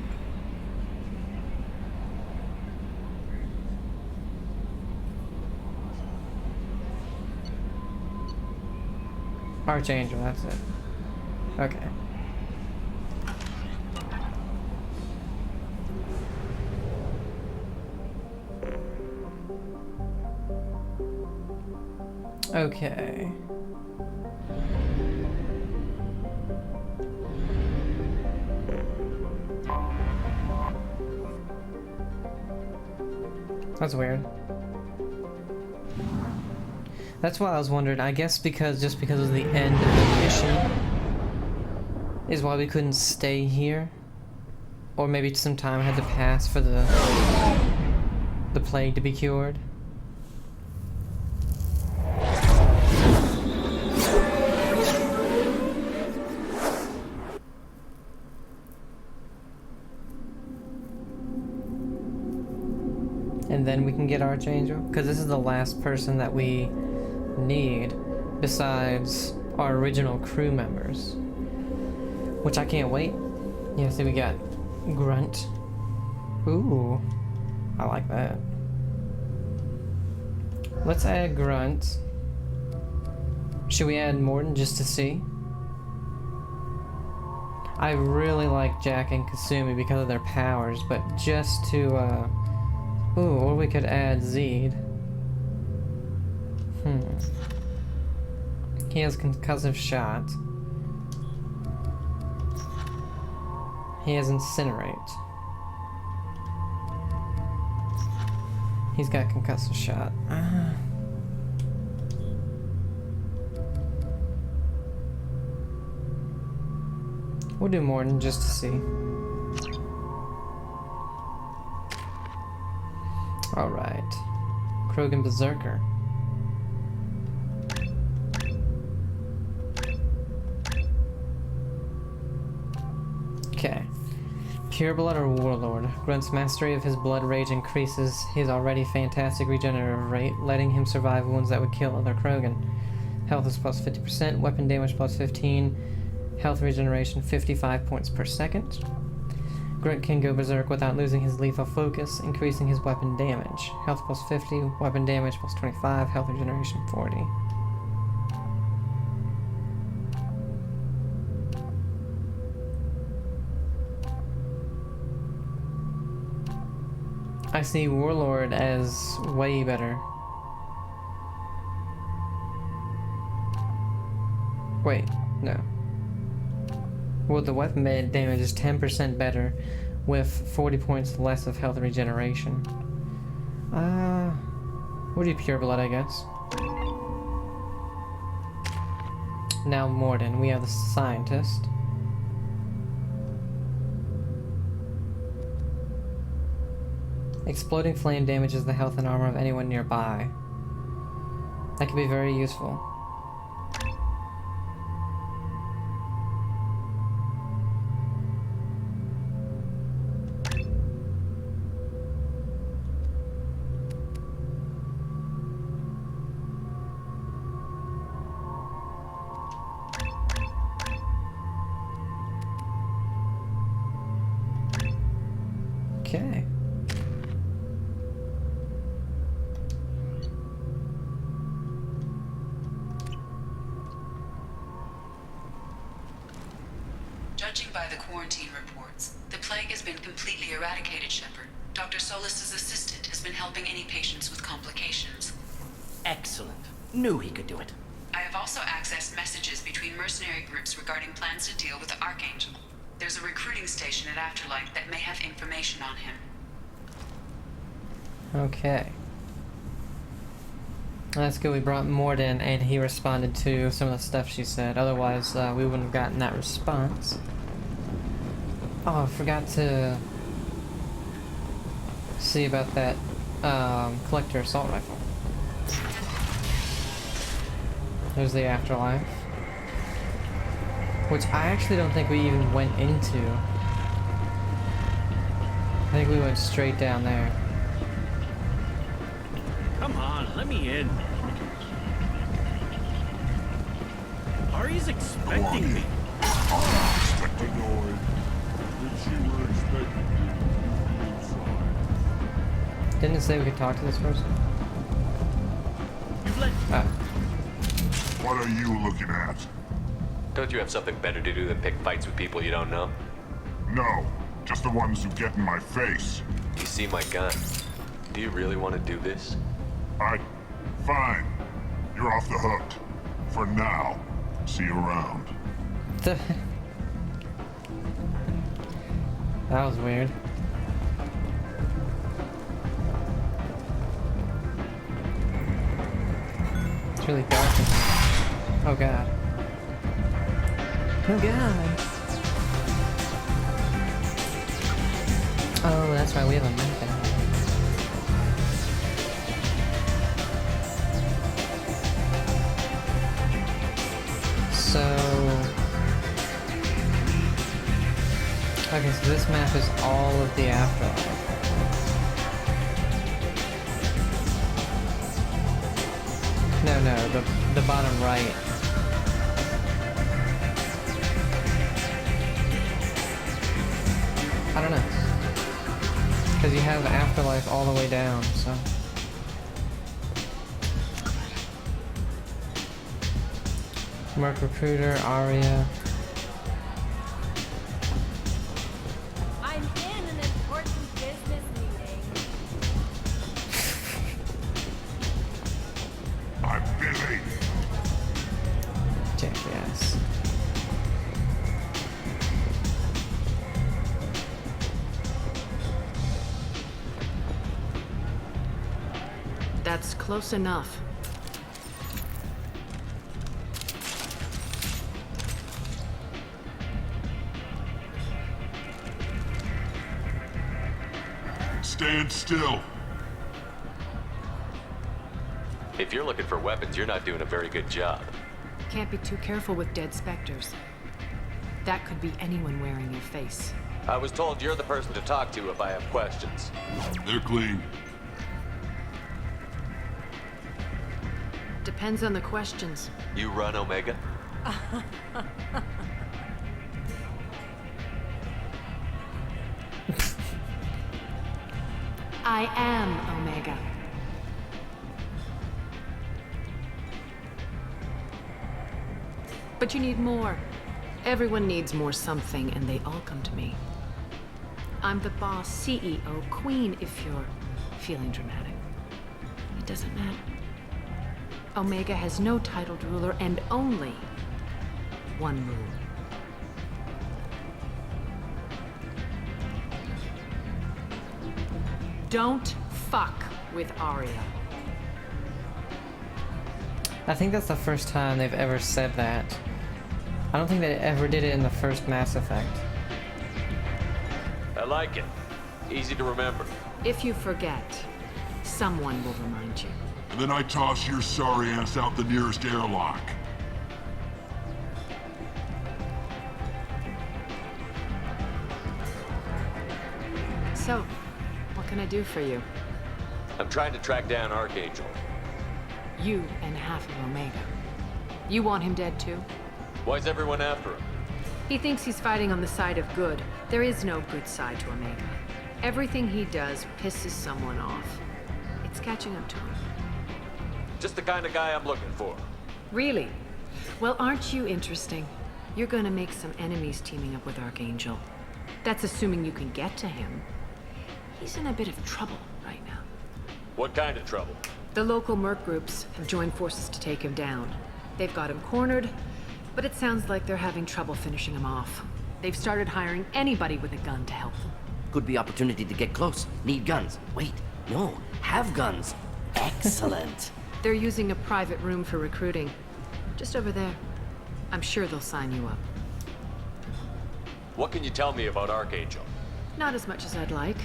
Archangel, that's it. Okay. Okay. That's weird. That's why I was wondering, I guess just because it was the end of the mission is why we couldn't stay here. Or maybe some time had to pass for the plague to be cured. And then we can get Archangel? Because this is the last person that we need besides our original crew members. Which I can't wait. Yeah, see we got Grunt. Ooh, I like that. Let's add Grunt. Should we add Morden just to see? I really like Jack and Kasumi because of their powers, but just to, ooh, or we could add Zeed. He has concussive shot. He has incinerate. He's got concussive shot. We'll do more than just to see. Alright. Krogan Berserker. Okay. Pureblood or Warlord. Grunt's mastery of his blood rage increases his already fantastic regenerative rate, letting him survive wounds that would kill other Krogan. Health is plus 50%, weapon damage plus 15, health regeneration 55 points per second. Grunt can go berserk without losing his lethal focus, increasing his weapon damage. Health plus 50, weapon damage plus 25, health regeneration 40. I see Warlord as way better. Wait, no. Well, the weapon damage is 10% better with 40 points less of health regeneration. We'll do Pureblood, I guess. Now Morden, we have the Scientist. Exploding flame damages the health and armor of anyone nearby. That could be very useful. Okay. Judging by the quarantine reports, the plague has been completely eradicated, Shepard. Dr. Solis's assistant has been helping any patients with complications. Excellent. Knew he could do it. I have also accessed messages between mercenary groups regarding plans to deal with the Archangel. There's a recruiting station at Afterlight that may have information on him. Okay. That's good, we brought Morden and he responded to some of the stuff she said. Otherwise, we wouldn't have gotten that response. Oh, I forgot to see about that collector assault rifle. There's the Afterlife. Which I actually don't think we even went into. I think we went straight down there. Come on, let me in. Aria's expecting me. Expecting you. That she were expecting you inside. Didn't it say we could talk to this person? You've let... Ah. What are you looking at? Don't you have something better to do than pick fights with people you don't know? No, just the ones who get in my face. You see my gun. Do you really want to do this? Fine. You're off the hook. For now. See you around. That was weird. It's really dark in here. Oh god. Oh god. Oh, that's right, we have a map in here. So... okay, so this map is all of the Afterlife. No, the bottom right. I don't know. Because you have Afterlife all the way down, so... Merc Recruiter, Aria. I'm in an important business meeting. I'm busy. Jackass. That's close enough. Stand still. If you're looking for weapons, you're not doing a very good job. Can't be too careful with dead specters. That could be anyone wearing your face. I was told you're the person to talk to if I have questions. They're clean. Depends on the questions. You run Omega? I am Omega. But you need more. Everyone needs more something, and they all come to me. I'm the boss, CEO, queen, if you're feeling dramatic. It doesn't matter. Omega has no titled ruler and only one rule. Don't fuck with Aria. I think that's the first time they've ever said that. I don't think they ever did it in the first Mass Effect. I like it. Easy to remember. If you forget, someone will remind you. And then I toss your sorry ass out the nearest airlock. So, what can I do for you? I'm trying to track down Archangel. You and half of Omega. You want him dead too? Why's everyone after him? He thinks he's fighting on the side of good. There is no good side to Omega. Everything he does pisses someone off. It's catching up to him. Just the kind of guy I'm looking for. Really? Well, aren't you interesting? You're gonna make some enemies teaming up with Archangel. That's assuming you can get to him. He's in a bit of trouble right now. What kind of trouble? The local merc groups have joined forces to take him down. They've got him cornered, but it sounds like they're having trouble finishing him off. They've started hiring anybody with a gun to help them. Could be opportunity to get close. Need guns. Wait, no, have guns. Excellent. They're using a private room for recruiting. Just over there. I'm sure they'll sign you up. What can you tell me about Archangel? Not as much as I'd like.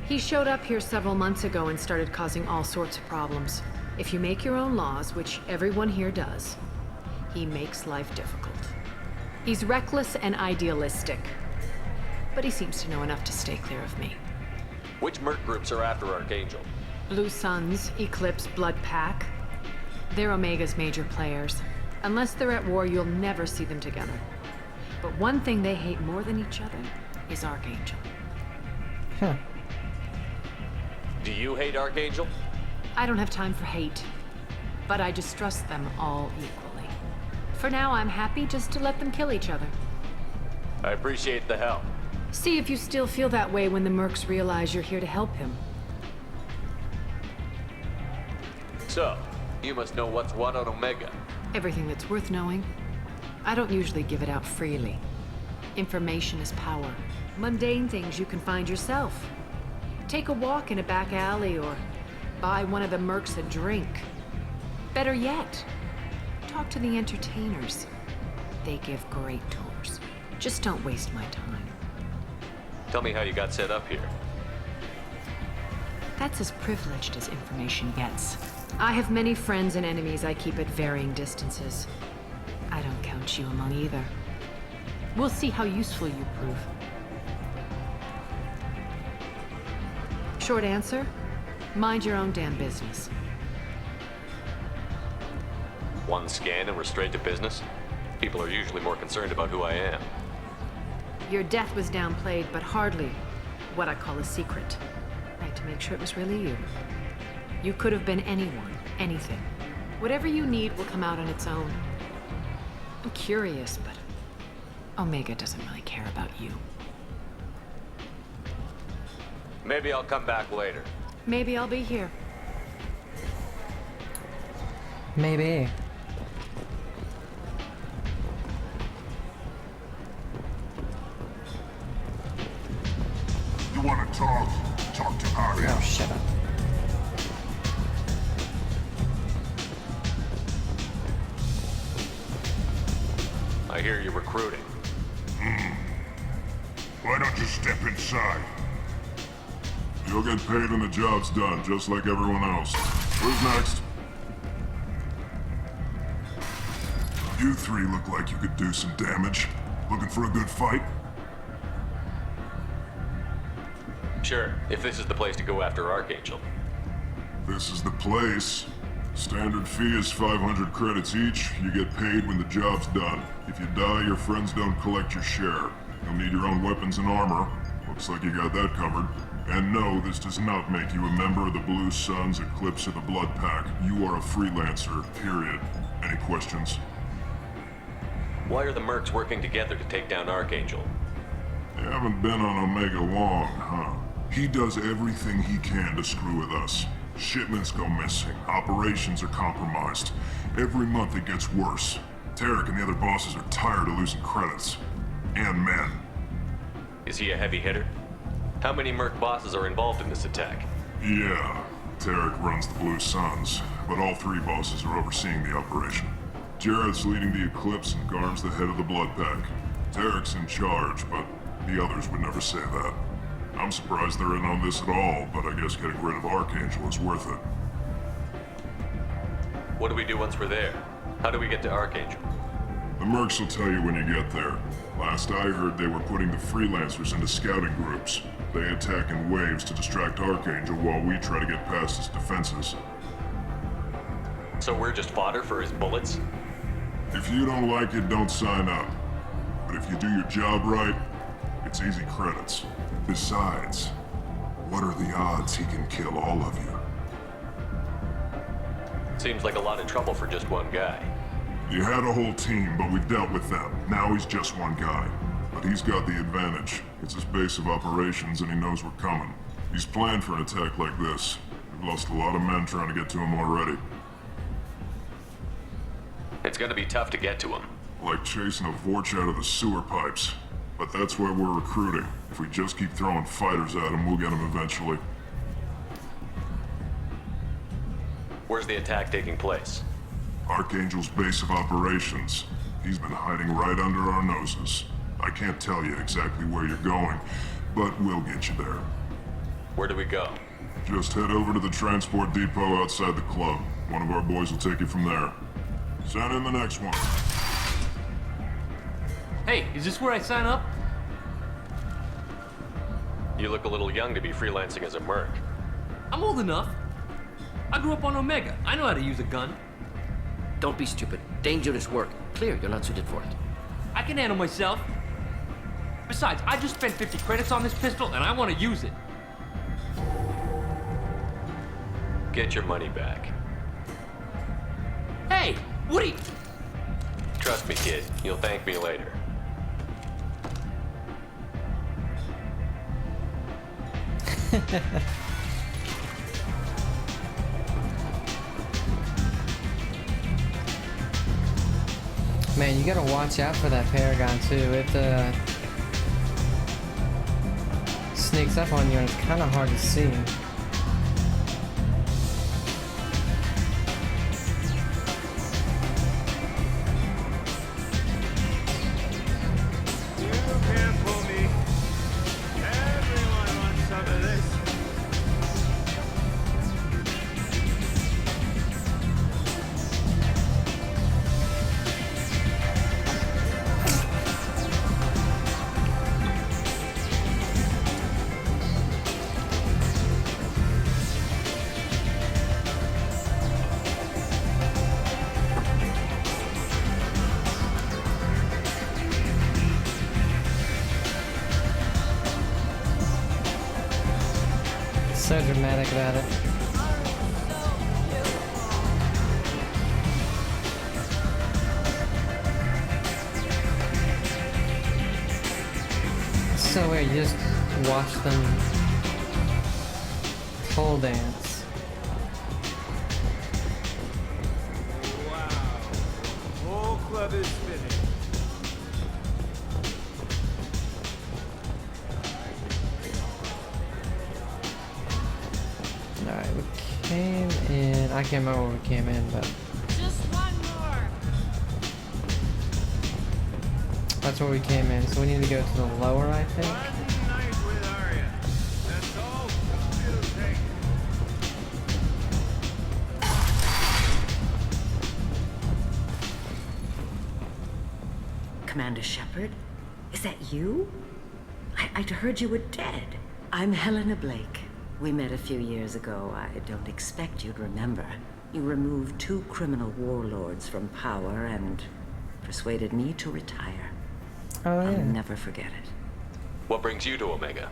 He showed up here several months ago and started causing all sorts of problems. If you make your own laws, which everyone here does, he makes life difficult. He's reckless and idealistic, but he seems to know enough to stay clear of me. Which merc groups are after Archangel? Blue Suns, Eclipse, Blood Pack. They're Omega's major players. Unless they're at war, you'll never see them together. But one thing they hate more than each other is Archangel. Huh. Do you hate Archangel? I don't have time for hate, but I distrust them all equally. For now, I'm happy just to let them kill each other. I appreciate the help. See if you still feel that way when the mercs realize you're here to help him. So, you must know what's what on Omega. Everything that's worth knowing. I don't usually give it out freely. Information is power. Mundane things you can find yourself. Take a walk in a back alley or buy one of the mercs a drink. Better yet, talk to the entertainers. They give great tours. Just don't waste my time. Tell me how you got set up here. That's as privileged as information gets. I have many friends and enemies I keep at varying distances. I don't count you among either. We'll see how useful you prove. Short answer, mind your own damn business. One scan and we're straight to business? People are usually more concerned about who I am. Your death was downplayed, but hardly what I call a secret. I had to make sure it was really you. You could have been anyone, anything. Whatever you need will come out on its own. I'm curious, but Omega doesn't really care about you. Maybe I'll come back later. Maybe I'll be here. Maybe. You want to talk? Talk to Aria. Oh, shut up. I hear you're recruiting. Why don't you step inside? You'll get paid when the job's done, just like everyone else. Who's next? You three look like you could do some damage. Looking for a good fight? Sure, if this is the place to go after Archangel. This is the place. Standard fee is 500 credits each. You get paid when the job's done. If you die, your friends don't collect your share. You'll need your own weapons and armor. Looks like you got that covered. And no, this does not make you a member of the Blue Suns, Eclipse, or the Blood Pack. You are a freelancer, period. Any questions? Why are the mercs working together to take down Archangel? You haven't been on Omega long, huh? He does everything he can to screw with us. Shipments go missing. Operations are compromised. Every month it gets worse. Tarek and the other bosses are tired of losing credits. And men. Is he a heavy hitter? How many merc bosses are involved in this attack? Yeah, Tarek runs the Blue Suns, but all three bosses are overseeing the operation. Jared's leading the Eclipse and Garm's the head of the Blood Pack. Tarek's in charge, but the others would never say that. I'm surprised they're in on this at all, but I guess getting rid of Archangel is worth it. What do we do once we're there? How do we get to Archangel? The mercs will tell you when you get there. Last I heard, they were putting the freelancers into scouting groups. They attack in waves to distract Archangel while we try to get past his defenses. So we're just fodder for his bullets? If you don't like it, don't sign up. But if you do your job right, it's easy credits. Besides, what are the odds he can kill all of you? Seems like a lot of trouble for just one guy. You had a whole team, but we dealt with them. Now he's just one guy. But he's got the advantage. It's his base of operations and he knows we're coming. He's planned for an attack like this. We've lost a lot of men trying to get to him already. It's gonna be tough to get to him. Like chasing a Vorch out of the sewer pipes. But that's why we're recruiting. If we just keep throwing fighters at him, we'll get him eventually. Where's the attack taking place? Archangel's base of operations. He's been hiding right under our noses. I can't tell you exactly where you're going, but we'll get you there. Where do we go? Just head over to the transport depot outside the club. One of our boys will take you from there. Send in the next one. Hey, is this where I sign up? You look a little young to be freelancing as a merc. I'm old enough. I grew up on Omega. I know how to use a gun. Don't be stupid. Dangerous work. Clear, you're not suited for it. I can handle myself. Besides, I just spent 50 credits on this pistol, and I want to use it. Get your money back. Hey, Woody! Trust me, kid. You'll thank me later. Man, you gotta watch out for that Paragon too. It sneaks up on you and it's kind of hard to see. So dramatic about it. So weird, you just watch them pole dance. Wow. The whole club is finished. Alright, we came in. I can't remember where we came in, but Just one more. that's where we came in. So we need to go to the lower, I think. One night with Aria. That's all. Commander Shepard? Is that you? I'd heard you were dead. I'm Helena Blake. We met a few years ago. I don't expect you'd remember. You removed 2 criminal warlords from power and persuaded me to retire. Oh, yeah. I'll never forget it. What brings you to Omega?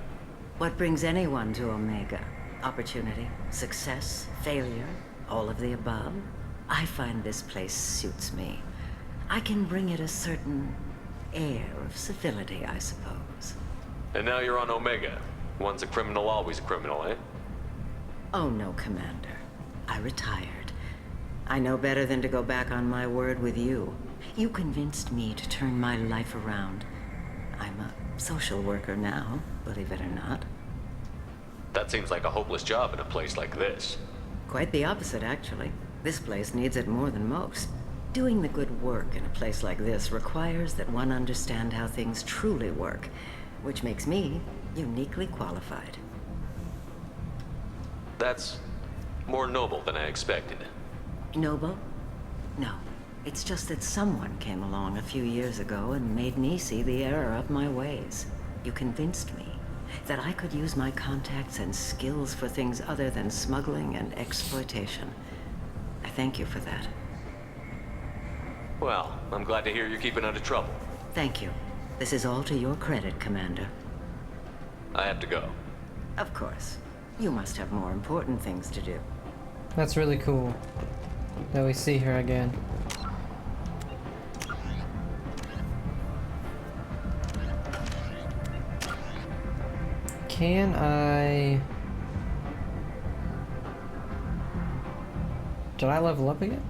What brings anyone to Omega? Opportunity, success, failure, all of the above. I find this place suits me. I can bring it a certain air of civility, I suppose. And now you're on Omega. Once a criminal, always a criminal, eh? Oh no, Commander. I retired. I know better than to go back on my word with you. You convinced me to turn my life around. I'm a social worker now, believe it or not. That seems like a hopeless job in a place like this. Quite the opposite, actually. This place needs it more than most. Doing the good work in a place like this requires that one understand how things truly work, which makes me uniquely qualified. That's more noble than I expected. Noble? No. It's just that someone came along a few years ago and made me see the error of my ways. You convinced me that I could use my contacts and skills for things other than smuggling and exploitation. I thank you for that. Well, I'm glad to hear you're keeping out of trouble. Thank you. This is all to your credit, Commander. I have to go. Of course. You must have more important things to do. That's really cool that we see her again. Can I... Did I level up again?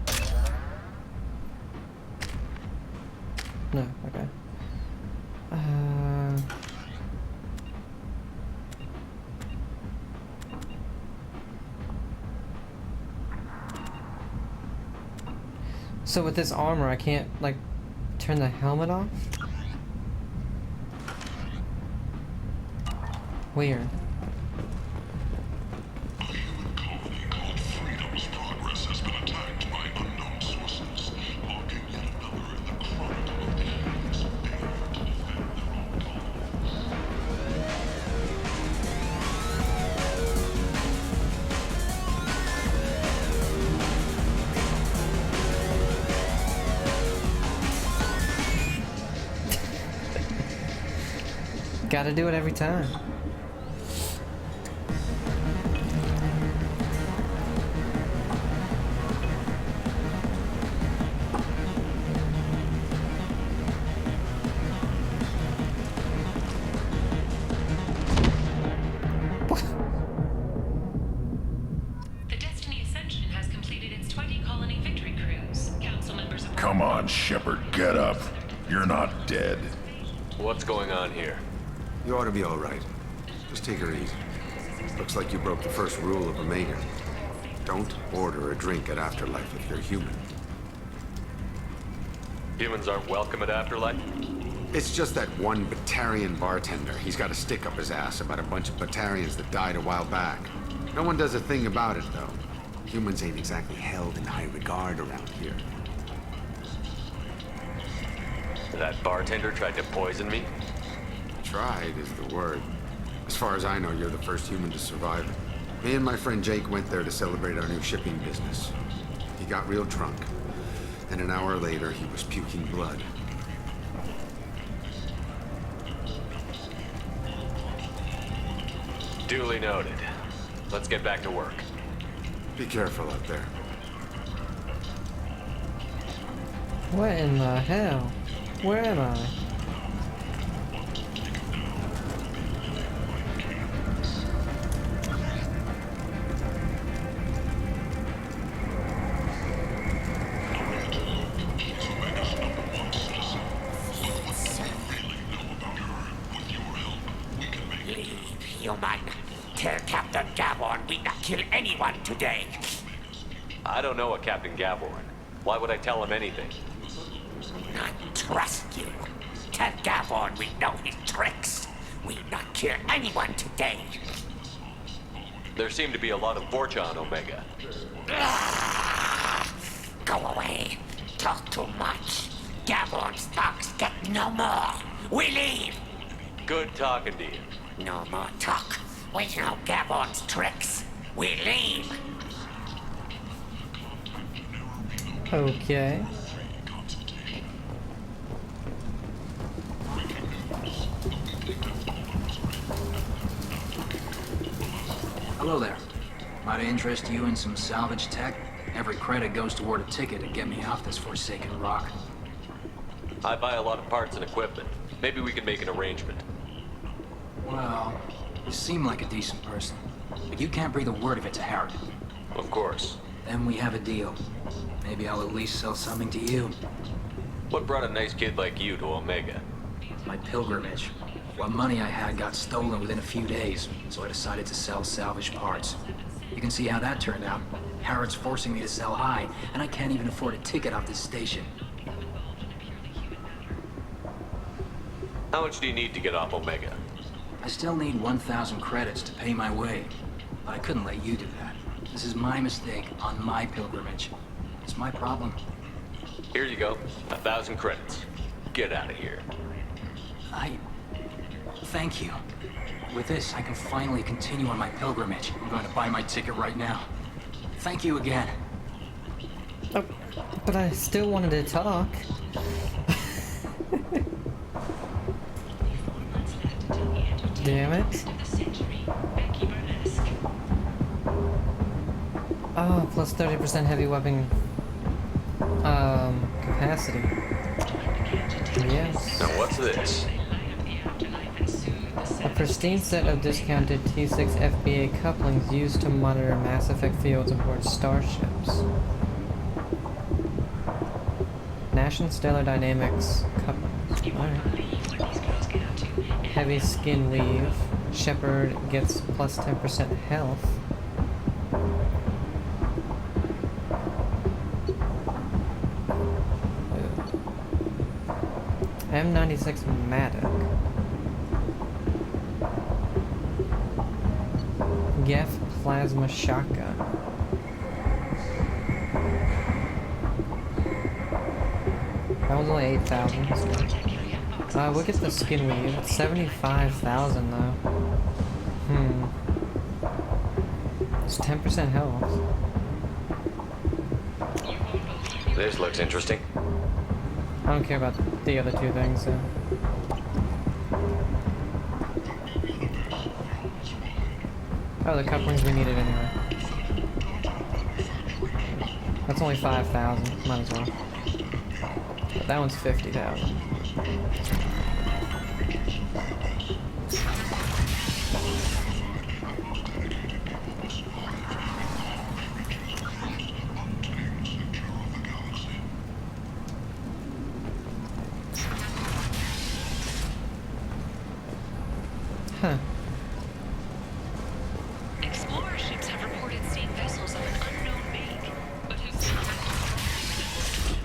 No, okay. So with this armor, I can't, like, turn the helmet off? Weird. Gotta do it every time. The Destiny Ascension has completed its 20 colony victory cruise. Council members... Come on, Shepard, get up. You're not dead. What's going on here? You ought to be all right. Just take her easy. Looks like you broke the first rule of Omega. Don't order a drink at Afterlife if you're human. Humans aren't welcome at Afterlife? It's just that one Batarian bartender. He's got a stick up his ass about a bunch of Batarians that died a while back. No one does a thing about it, though. Humans ain't exactly held in high regard around here. That bartender tried to poison me? Tried is the word. As far as I know, you're the first human to survive it. Me and my friend Jake went there to celebrate our new shipping business. He got real drunk, and an hour later, he was puking blood. Duly noted. Let's get back to work. Be careful out there. What in the hell? Where am I? Human. Tell Captain Gavorn we not kill anyone today. I don't know a Captain Gavorn. Why would I tell him anything? Not trust you. Tell Gavorn we know his tricks. We not kill anyone today. There seem to be a lot of Vorcha on Omega. Go away. Talk too much. Gavorn's thugs get No more. We leave. Good talking to you. No more talk. We know Gabon's tricks. We leave. Okay. Hello there. Might I interest you in some salvage tech? Every credit goes toward a ticket to get me off this forsaken rock. I buy a lot of parts and equipment. Maybe we can make an arrangement. Well, you seem like a decent person, but you can't breathe a word of it to Harry. Of course. Then we have a deal. Maybe I'll at least sell something to you. What brought a nice kid like you to Omega? My pilgrimage. What money I had got stolen within a few days, so I decided to sell salvaged parts. You can see how that turned out. Harrod's forcing me to sell high, and I can't even afford a ticket off this station. How much do you need to get off Omega? I still need 1,000 credits to pay my way, but I couldn't let you do that. This is my mistake on my pilgrimage. It's my problem. Here you go. 1,000 credits. Get out of here. Thank you. With this, I can finally continue on my pilgrimage. I'm going to buy my ticket right now. Thank you again. Oh, but I still wanted to talk. Damn it. Oh, plus 30% heavy weapon capacity. Yes. Now what's this? A pristine set of discounted T6 FBA couplings used to monitor Mass Effect fields aboard starships. National Stellar Dynamics couplings. Alright. Heavy skin weave. Shepard gets plus 10% health. M96 Matic. Gef Plasma Shotgun. That was only 8,000. We'll get the skin weave. It's 75,000 though. It's 10% health. This looks interesting. I don't care about the other two things, so. Oh, the couplings we needed anyway. That's only 5,000. Might as well. But that one's 50,000. Huh. Explorer ships have reported seeing vessels of an unknown make, but whose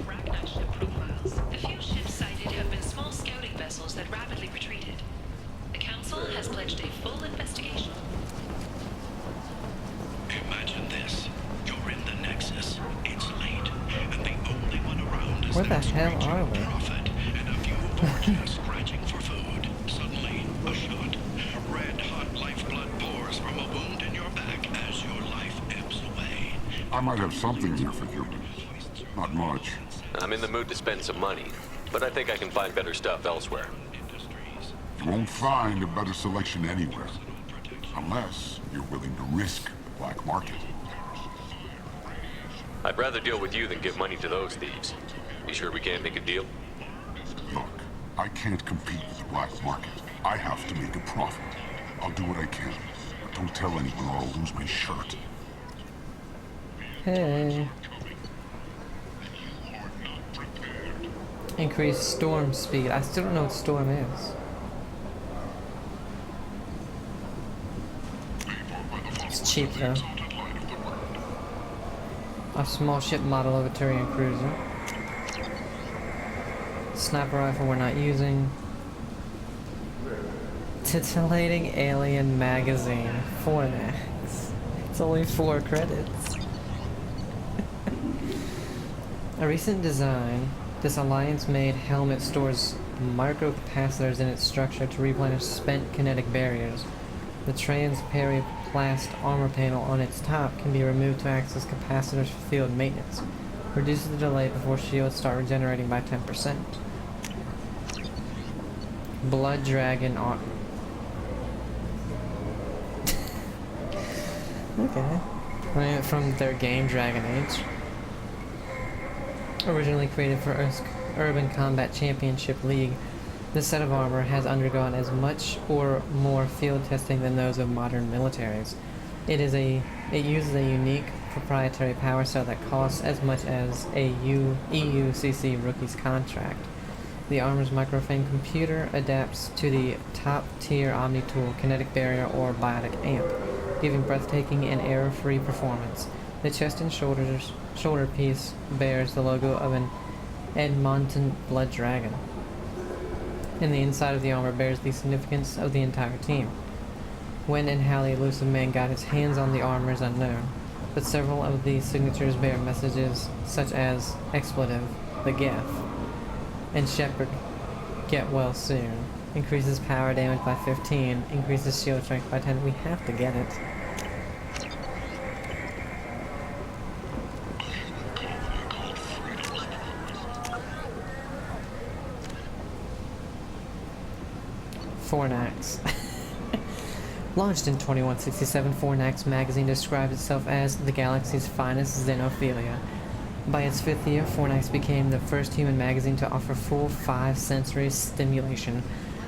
Ragnar ship profiles. The few ships sighted have been small scouting vessels that rapidly retreated. The Council has pledged a full investigation. Imagine this. You're in the Nexus. It's late, and the only one around is Where the hell are we? Prophet and a few Vortians scratching for food. Suddenly, a shot. Red-hot lifeblood pours from a wound in your back as your life ebbs away. I might have something here for you. Not much. I'm in the mood to spend some money, but I think I can find better stuff elsewhere. You won't find a better selection anywhere. Unless you're willing to risk the black market. I'd rather deal with you than give money to those thieves. You sure we can't make a deal? Look, I can't compete with the black market. I have to make a profit. I'll do what I can. But don't tell anyone or I'll lose my shirt. Hey. Increase storm speed. I still don't know what storm is. It's cheap though. A small ship model of a Turian cruiser. Sniper rifle we're not using. Titillating alien magazine. 4X. It's only 4 credits. A recent design, this Alliance-made helmet stores microcapacitors in its structure to replenish spent kinetic barriers. The transperiplast armor panel on its top can be removed to access capacitors for field maintenance. Reduces the delay before shields start regenerating by 10%. Blood Dragon armor. Okay. From their game Dragon Age. Originally created for Urban Combat Championship League, this set of armor has undergone as much or more field testing than those of modern militaries. It uses a unique proprietary power cell that costs as much as a EUCC rookie's contract. The armor's microframe computer adapts to the top-tier Omni-Tool kinetic barrier or biotic amp, giving breathtaking and error-free performance. The chest and shoulder piece bears the logo of an Edmonton Blood Dragon, and the inside of the armor bears the significance of the entire team. When and how the elusive man got his hands on the armor is unknown, but several of the signatures bear messages such as expletive, the Geth, and Shepherd, get well soon. Increases power damage by 15, increases shield strength by 10. We have to get it. Fornax. Launched in 2167, Fornax magazine describes itself as the galaxy's finest xenophilia. By its 5th year, Fornax became the first human magazine to offer full 5-sensory stimulation,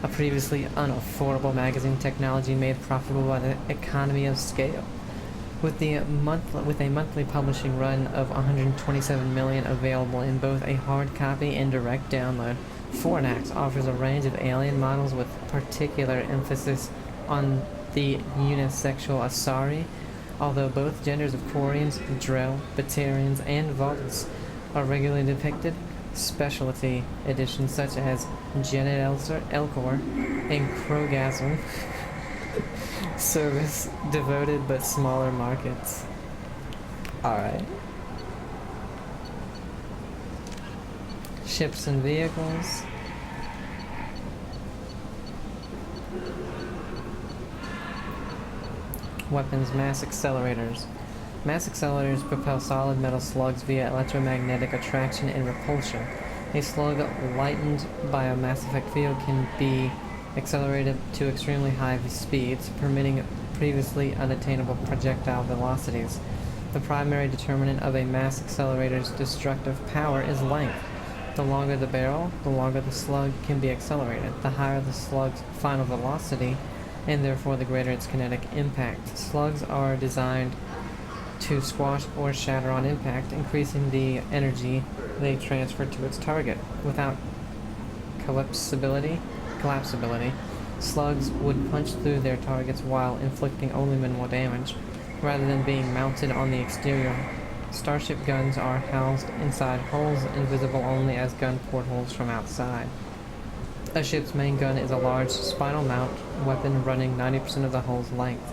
a previously unaffordable magazine technology made profitable by the economy of scale. With a monthly publishing run of 127 million available in both a hard copy and direct download, Fornax offers a range of alien models with particular emphasis on the unisexual Asari, although both genders of Quarians, Drell, Batarians, and Volts are regularly depicted. Specialty editions such as Janet Elcor and Krogasm service devoted but smaller markets. Alright. Ships and vehicles. Weapons, mass accelerators. Mass accelerators propel solid metal slugs via electromagnetic attraction and repulsion. A slug lightened by a mass effect field can be accelerated to extremely high speeds, permitting previously unattainable projectile velocities. The primary determinant of a mass accelerator's destructive power is length. The longer the barrel, the longer the slug can be accelerated. The higher the slug's final velocity, and therefore the greater its kinetic impact. Slugs are designed to squash or shatter on impact, increasing the energy they transfer to its target. Without collapsibility, slugs would punch through their targets while inflicting only minimal damage, rather than being mounted on the exterior. Starship guns are housed inside holes invisible only as gun portholes from outside. A ship's main gun is a large spinal mount weapon running 90% of the hull's length,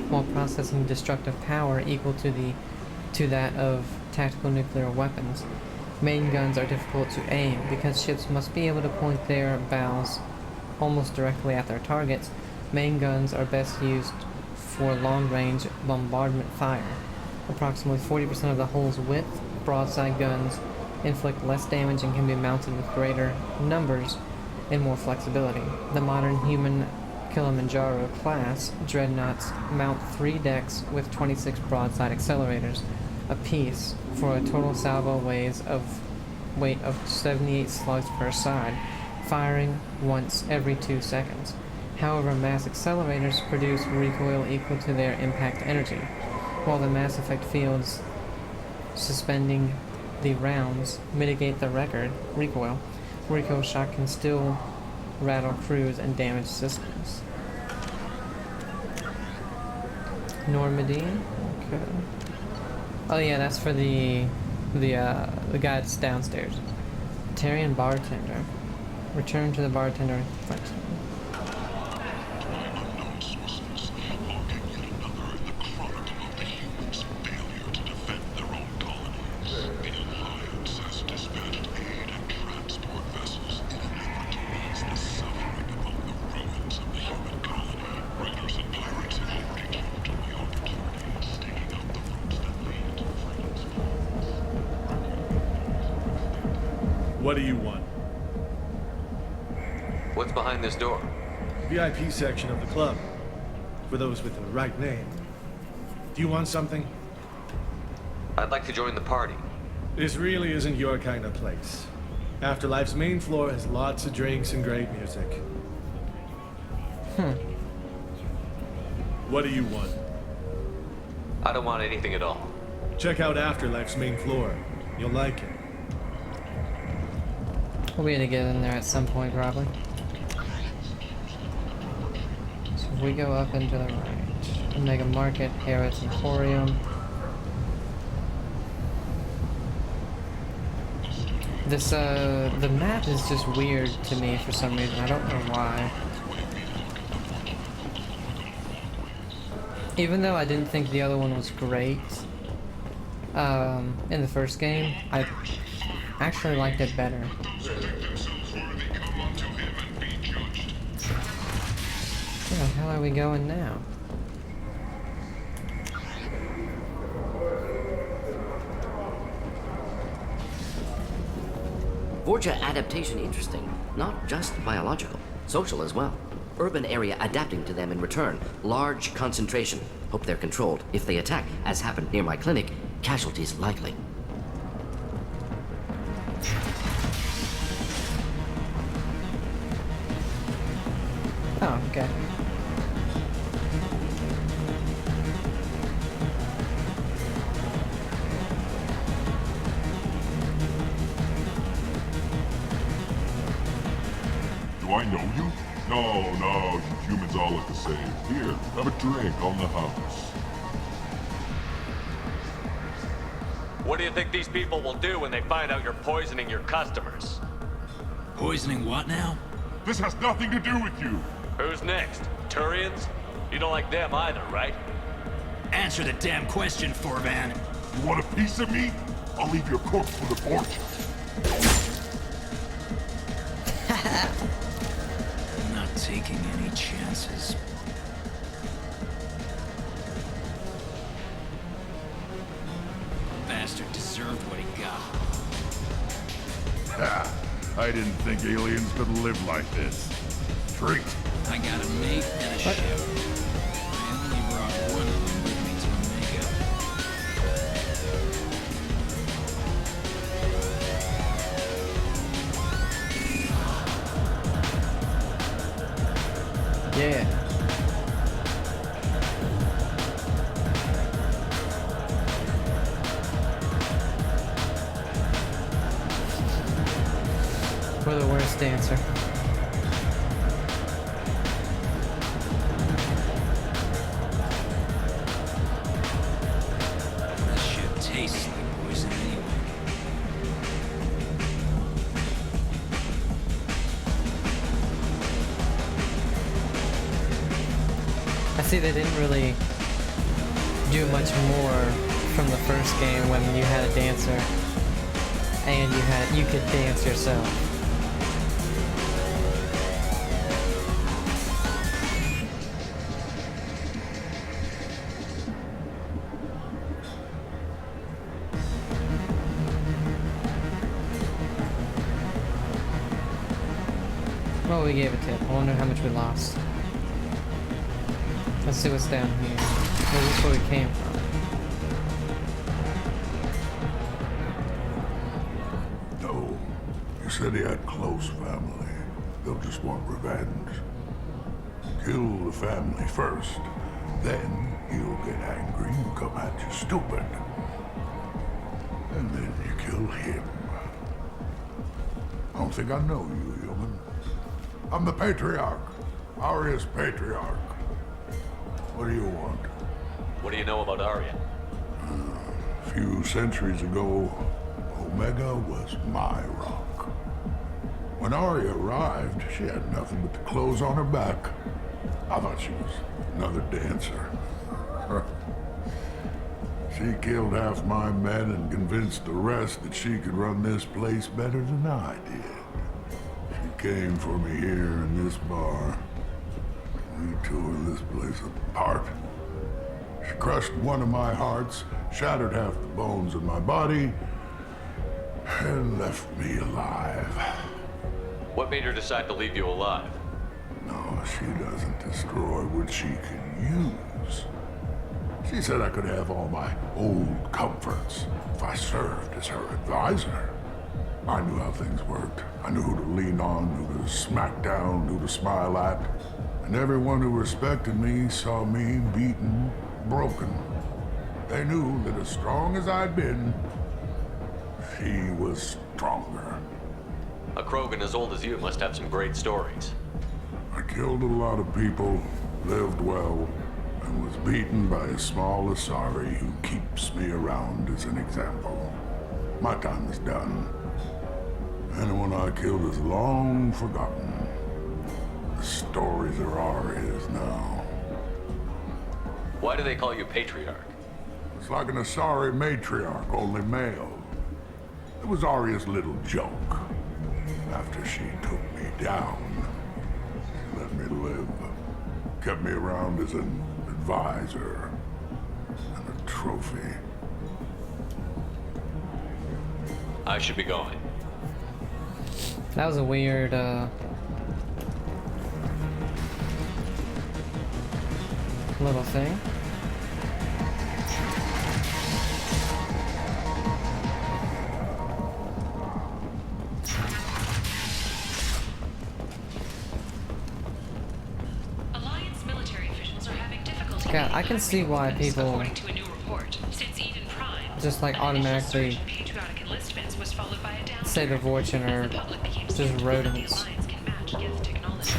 while processing destructive power equal to that of tactical nuclear weapons. Main guns are difficult to aim because ships must be able to point their bows almost directly at their targets. Main guns are best used for long-range bombardment fire. Approximately 40% of the hull's width, broadside guns inflict less damage and can be mounted with greater numbers and more flexibility. The modern human Kilimanjaro class dreadnoughts mount 3 decks with 26 broadside accelerators apiece for a total salvo weight of 78 slugs per side, firing once every 2 seconds. However, mass accelerators produce recoil equal to their impact energy, while the mass effect fields suspending the rounds mitigate the recoil. Recoil shock can still rattle crews and damage systems. Normandy. Okay. Oh yeah, that's for the guy that's downstairs. Batarian bartender. Return to the bartender function. What do you want? What's behind this door? VIP section of the club. For those with the right name. Do you want something? I'd like to join the party. This really isn't your kind of place. Afterlife's main floor has lots of drinks and great music. What do you want? I don't want anything at all. Check out Afterlife's main floor. You'll like it. We'll be able to get in there at some point, probably. So if we go up and to the right. Omega Market, Harrods Emporium. This, the map is just weird to me for some reason. I don't know why. Even though I didn't think the other one was great, in the first game, I actually liked it better. Where the hell are we going now? Vorcha adaptation interesting. Not just biological, social as well. Urban area adapting to them in return. Large concentration. Hope they're controlled. If they attack, as happened near my clinic, casualties likely. Oh, okay. Do I know you? No, you humans all look the same. Here, have a drink on the house. What do you think these people will do when they find out you're poisoning your customers? Poisoning what now? This has nothing to do with you. Who's next? Turians? You don't like them either, right? Answer the damn question, Forvan. You want a piece of me? I'll leave your corpse for the fortune. I'm not taking any chances. Bastard deserved what he got. Ha! I didn't think aliens could live like this. Drink. I got a mate and a ship. I only brought one of them with me to Omega. Yeah. We're the worst dancer. This shit tastes like poison anyway. I see they didn't really do much more from the first game when you had a dancer and you could dance yourself. Well, we gave a tip. I wonder how much we lost. Let's see what's down here. Is this where we came from? No. You said he had close family. They'll just want revenge. Kill the family first. Then he'll get angry and come at you stupid. And then you kill him. I don't think I know you, human. I'm the Patriarch. Aria's Patriarch. What do you want? What do you know about Aria? A few centuries ago, Omega was my rock. When Aria arrived, she had nothing but the clothes on her back. I thought she was another dancer. She killed half my men and convinced the rest that she could run this place better than I did. She came for me here in this bar. We tore this place apart. She crushed one of my hearts, shattered half the bones in my body, and left me alive. What made her decide to leave you alive? No, she doesn't destroy what she can use. She said I could have all my old comforts if I served as her advisor. I knew how things worked. I knew who to lean on, who to smack down, who to smile at. And everyone who respected me saw me beaten, broken. They knew that as strong as I'd been, she was stronger. A Krogan as old as you must have some great stories. I killed a lot of people, lived well, and was beaten by a small Asari who keeps me around as an example. My time is done. Anyone I killed is long forgotten. The stories are Aria's now. Why do they call you Patriarch? It's like an Asari matriarch, only male. It was Aria's little joke. After she took me down, she let me live. Kept me around as an advisor and a trophy. I should be going. That was a weird, little thing. Alliance military officials are having difficulty. Yeah, I can see why people According to a new report, since Eden Prime, just like automatically patriotic enlistments was followed by a downturn. say the Vorchin are just rodents. Alliance can match Geth technology.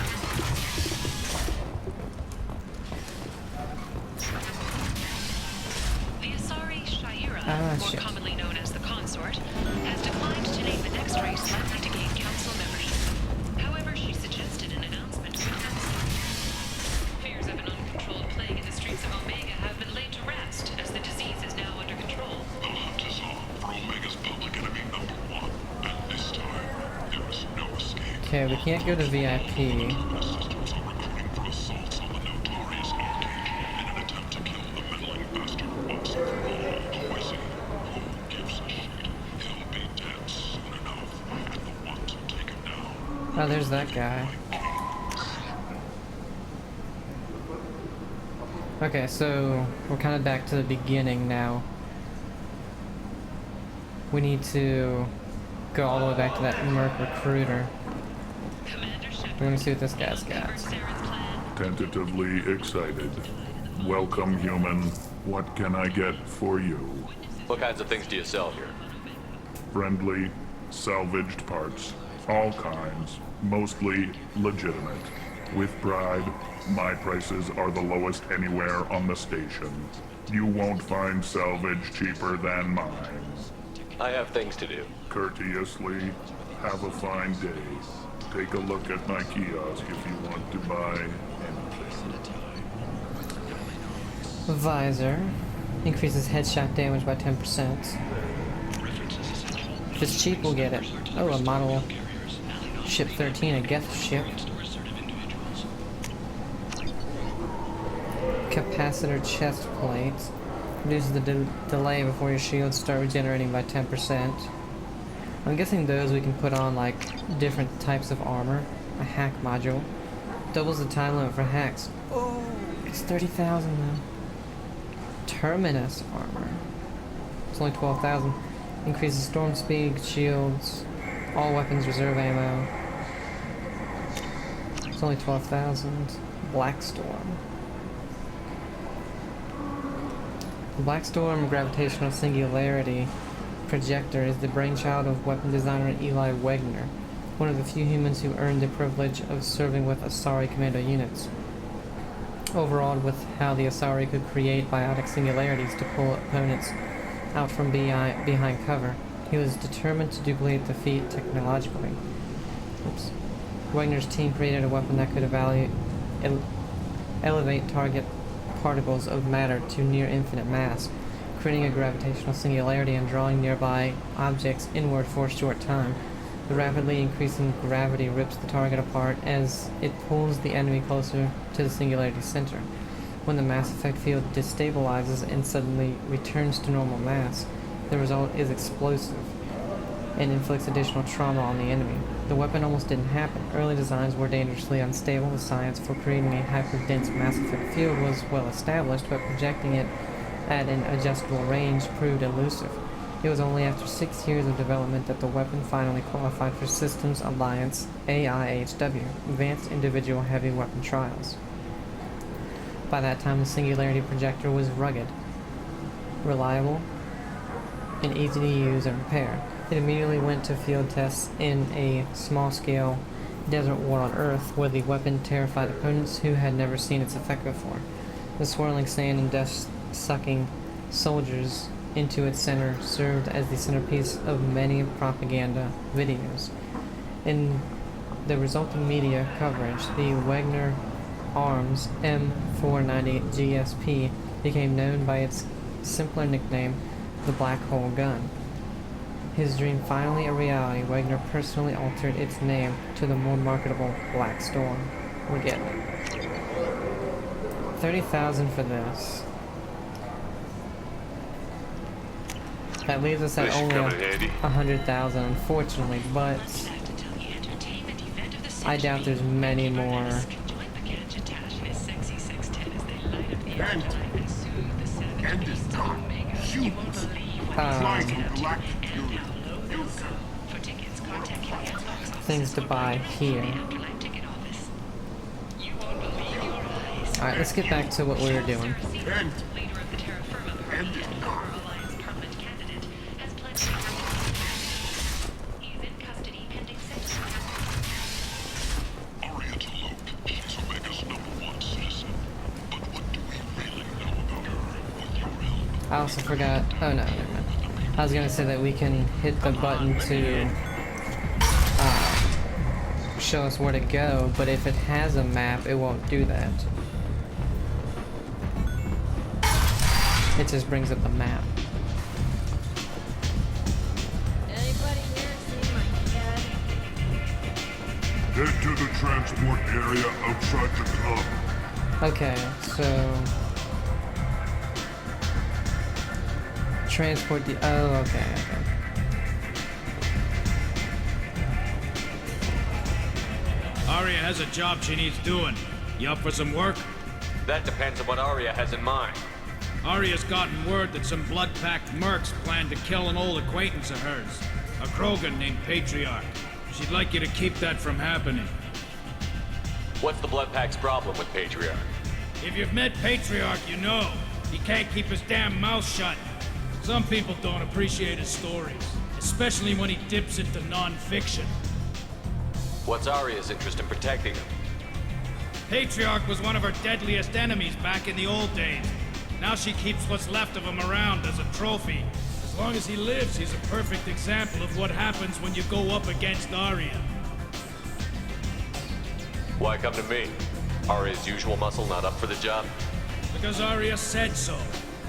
The Asari Shaira, more commonly known as the Consort, has declined to name the next race likely to gain council membership. However, she suggested an announcement could happen. Fears of an uncontrolled plague in the streets of Omega have been laid to rest, as the disease is now under control. The hunt is on for Omega's public enemy #1, and this time, there is no escape. Okay, we can't go to VIP. Systems are recruiting for assaults on the notorious Arctic in an attempt to kill the meddling bastard once and for all. Poison. Who gives a shit? He'll be dead soon enough, and the ones who take him down. Oh, there's that guy. Okay, so we're kind of back to the beginning now. We need to go all the way back to that Merc recruiter. We're gonna see what this guy's got. Tentatively excited. Welcome, human. What can I get for you? What kinds of things do you sell here? Friendly, salvaged parts. All kinds. Mostly legitimate. With pride, my prices are the lowest anywhere on the station. You won't find salvage cheaper than mine. I have things to do. Courteously, have a fine day. Take a look at my kiosk if you want to buy anything. Visor increases headshot damage by 10%. If it's cheap, we'll get it. Oh, a model ship 13, a Geth ship. Capacitor chest plate reduces the delay before your shields start regenerating by 10%. I'm guessing those we can put on like different types of armor. A hack module doubles the time limit for hacks. Oh, it's 30,000 though. Terminus armor. It's only 12,000. Increases storm speed, shields, all weapons reserve ammo. It's only 12,000. Black Storm. The Black Storm Gravitational Singularity Projector is the brainchild of weapon designer Eli Wegner, one of the few humans who earned the privilege of serving with Asari commando units. Overawed with how the Asari could create biotic singularities to pull opponents out from behind cover, he was determined to duplicate the feat technologically. Oops. Wegner's team created a weapon that could elevate target particles of matter to near infinite mass, creating a gravitational singularity and drawing nearby objects inward for a short time. The rapidly increasing gravity rips the target apart as it pulls the enemy closer to the singularity's center. When the mass effect field destabilizes and suddenly returns to normal mass, the result is explosive. and inflicts additional trauma on the enemy. The weapon almost didn't happen. Early designs were dangerously unstable. The science for creating a hyper-dense mass effect field was well established, but projecting it at an adjustable range proved elusive. It was only after 6 years of development that the weapon finally qualified for Systems Alliance AIHW, Advanced Individual Heavy Weapon Trials. By that time, the Singularity Projector was rugged, reliable, and easy to use and repair. It immediately went to field tests in a small-scale desert war on Earth, where the weapon terrified opponents who had never seen its effect before. The swirling sand and dust-sucking soldiers into its center served as the centerpiece of many propaganda videos. In the resulting media coverage, the Wagner Arms M490 GSP became known by its simpler nickname, the Black Hole Gun. His dream finally a reality, Wagner personally altered its name to the more marketable Black Storm. We're getting it. 30,000 for this. That leaves us at only 100,000, unfortunately, but I doubt there's many more. Things to buy here. Alright, let's get back to what we were doing. I also forgot. Oh no, never mind. I was gonna say that we can hit the button to show us where to go, but if it has a map, it won't do that. It just brings up the map. Anybody here see my cat? Head to the transport area outside the club. Okay, so transport the. Oh, okay. Aria has a job she needs doing. You up for some work? That depends on what Aria has in mind. Aria's gotten word that some blood-packed mercs plan to kill an old acquaintance of hers, a Krogan named Patriarch. She'd like you to keep that from happening. What's the Bloodpack's problem with Patriarch? If you've met Patriarch, you know. He can't keep his damn mouth shut. Some people don't appreciate his stories, especially when he dips into non-fiction. What's Aria's interest in protecting him? Patriarch was one of her deadliest enemies back in the old days. Now she keeps what's left of him around as a trophy. As long as he lives, he's a perfect example of what happens when you go up against Aria. Why come to me? Aria's usual muscle not up for the job? Because Aria said so.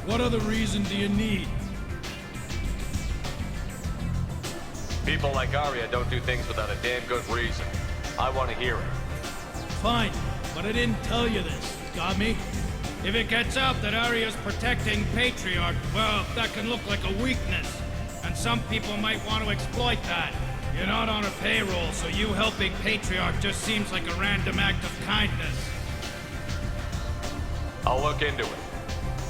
What other reason do you need? People like Aria don't do things without a damn good reason. I want to hear it. Fine, but I didn't tell you this. Got me? If it gets out that Aria's protecting Patriarch, well, that can look like a weakness. And some people might want to exploit that. You're not on a payroll, so you helping Patriarch just seems like a random act of kindness. I'll look into it.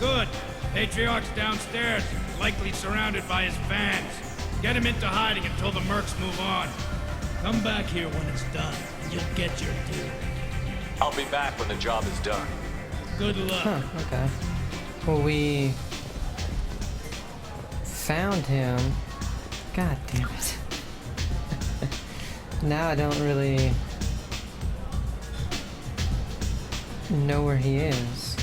Good. Patriarch's downstairs, likely surrounded by his fans. Get him into hiding until the mercs move on. Come back here when it's done, and you'll get your due. I'll be back when the job is done. Good luck. Huh, okay. Well, we found him. God damn it. Now I don't really know where he is.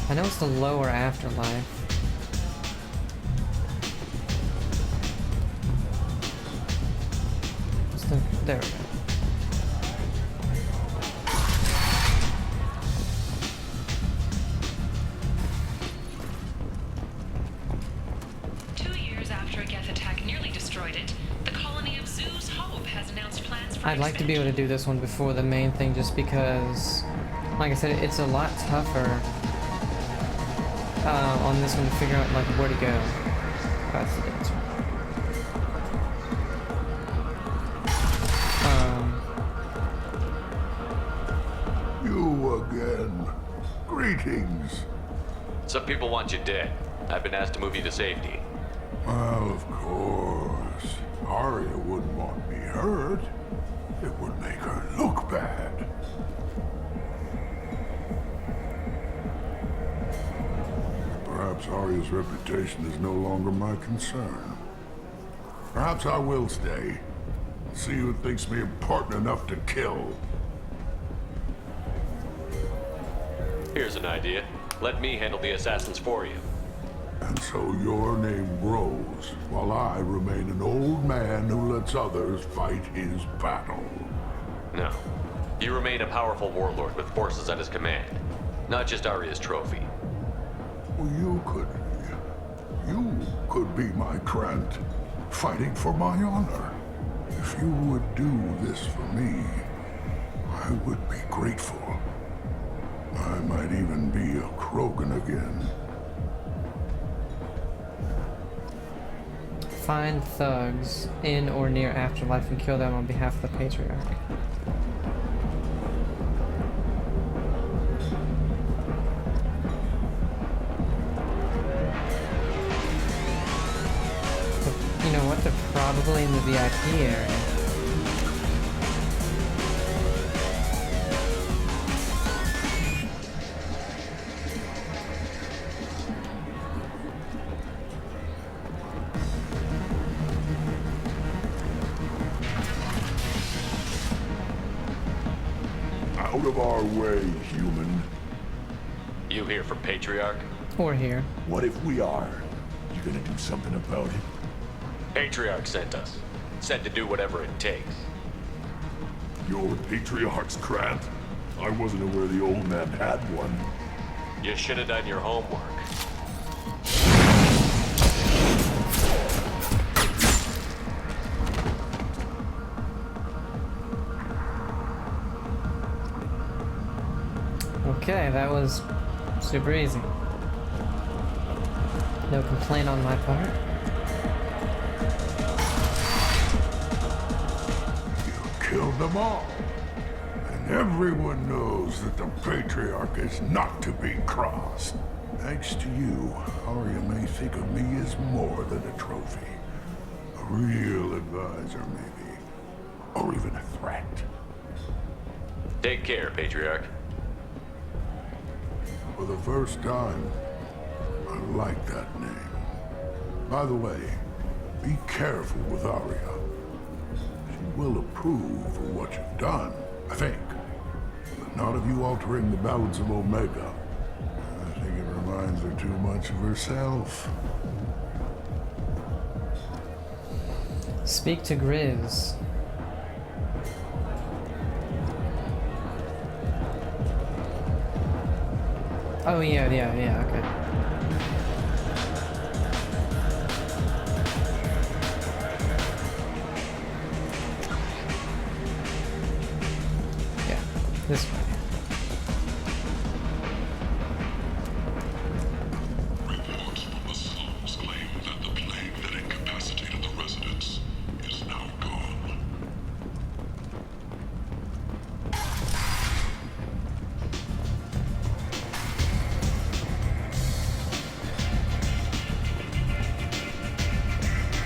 I know it's the lower afterlife. There we go. I'd like to be able to do this one before the main thing, just because, like I said, it's a lot tougher on this one to figure out like where to go. That's the answer. You again. Greetings. Some people want you dead. I've been asked to move you to safety. Well, of course. Aria wouldn't want me hurt. It would make her look bad. Perhaps Aria's reputation is no longer my concern. Perhaps I will stay. See who thinks me important enough to kill. Here's an idea. Let me handle the assassins for you. And so your name grows, while I remain an old man who lets others fight his battle. No. You remain a powerful warlord with forces at his command. Not just Aria's trophy. Well, you could be my Krant, fighting for my honor. If you would do this for me, I would be grateful. I might even be a Krogan again. Find thugs in or near Afterlife and kill them on behalf of the Patriarch. You know what? They're probably in the VIP area. Out of our way, human. You here for Patriarch? Or here. What if we are? You gonna do something about it? Patriarch sent us. Said to do whatever it takes. You're Patriarch's Krant? I wasn't aware the old man had one. You should have done your homework. Okay, that was super easy. No complaint on my part. Killed them all. And everyone knows that the Patriarch is not to be crossed. Thanks to you, Aria may think of me as more than a trophy. A real advisor, maybe. Or even a threat. Take care, Patriarch. For the first time, I like that name. By the way, be careful with Aria. She will approve of what you've done, I think. But not of you altering the balance of Omega. I think it reminds her too much of herself. Speak to Grizz. Oh yeah, okay. Yeah, this way. Reports from the slums claim that the plague that incapacitated the residents is now gone.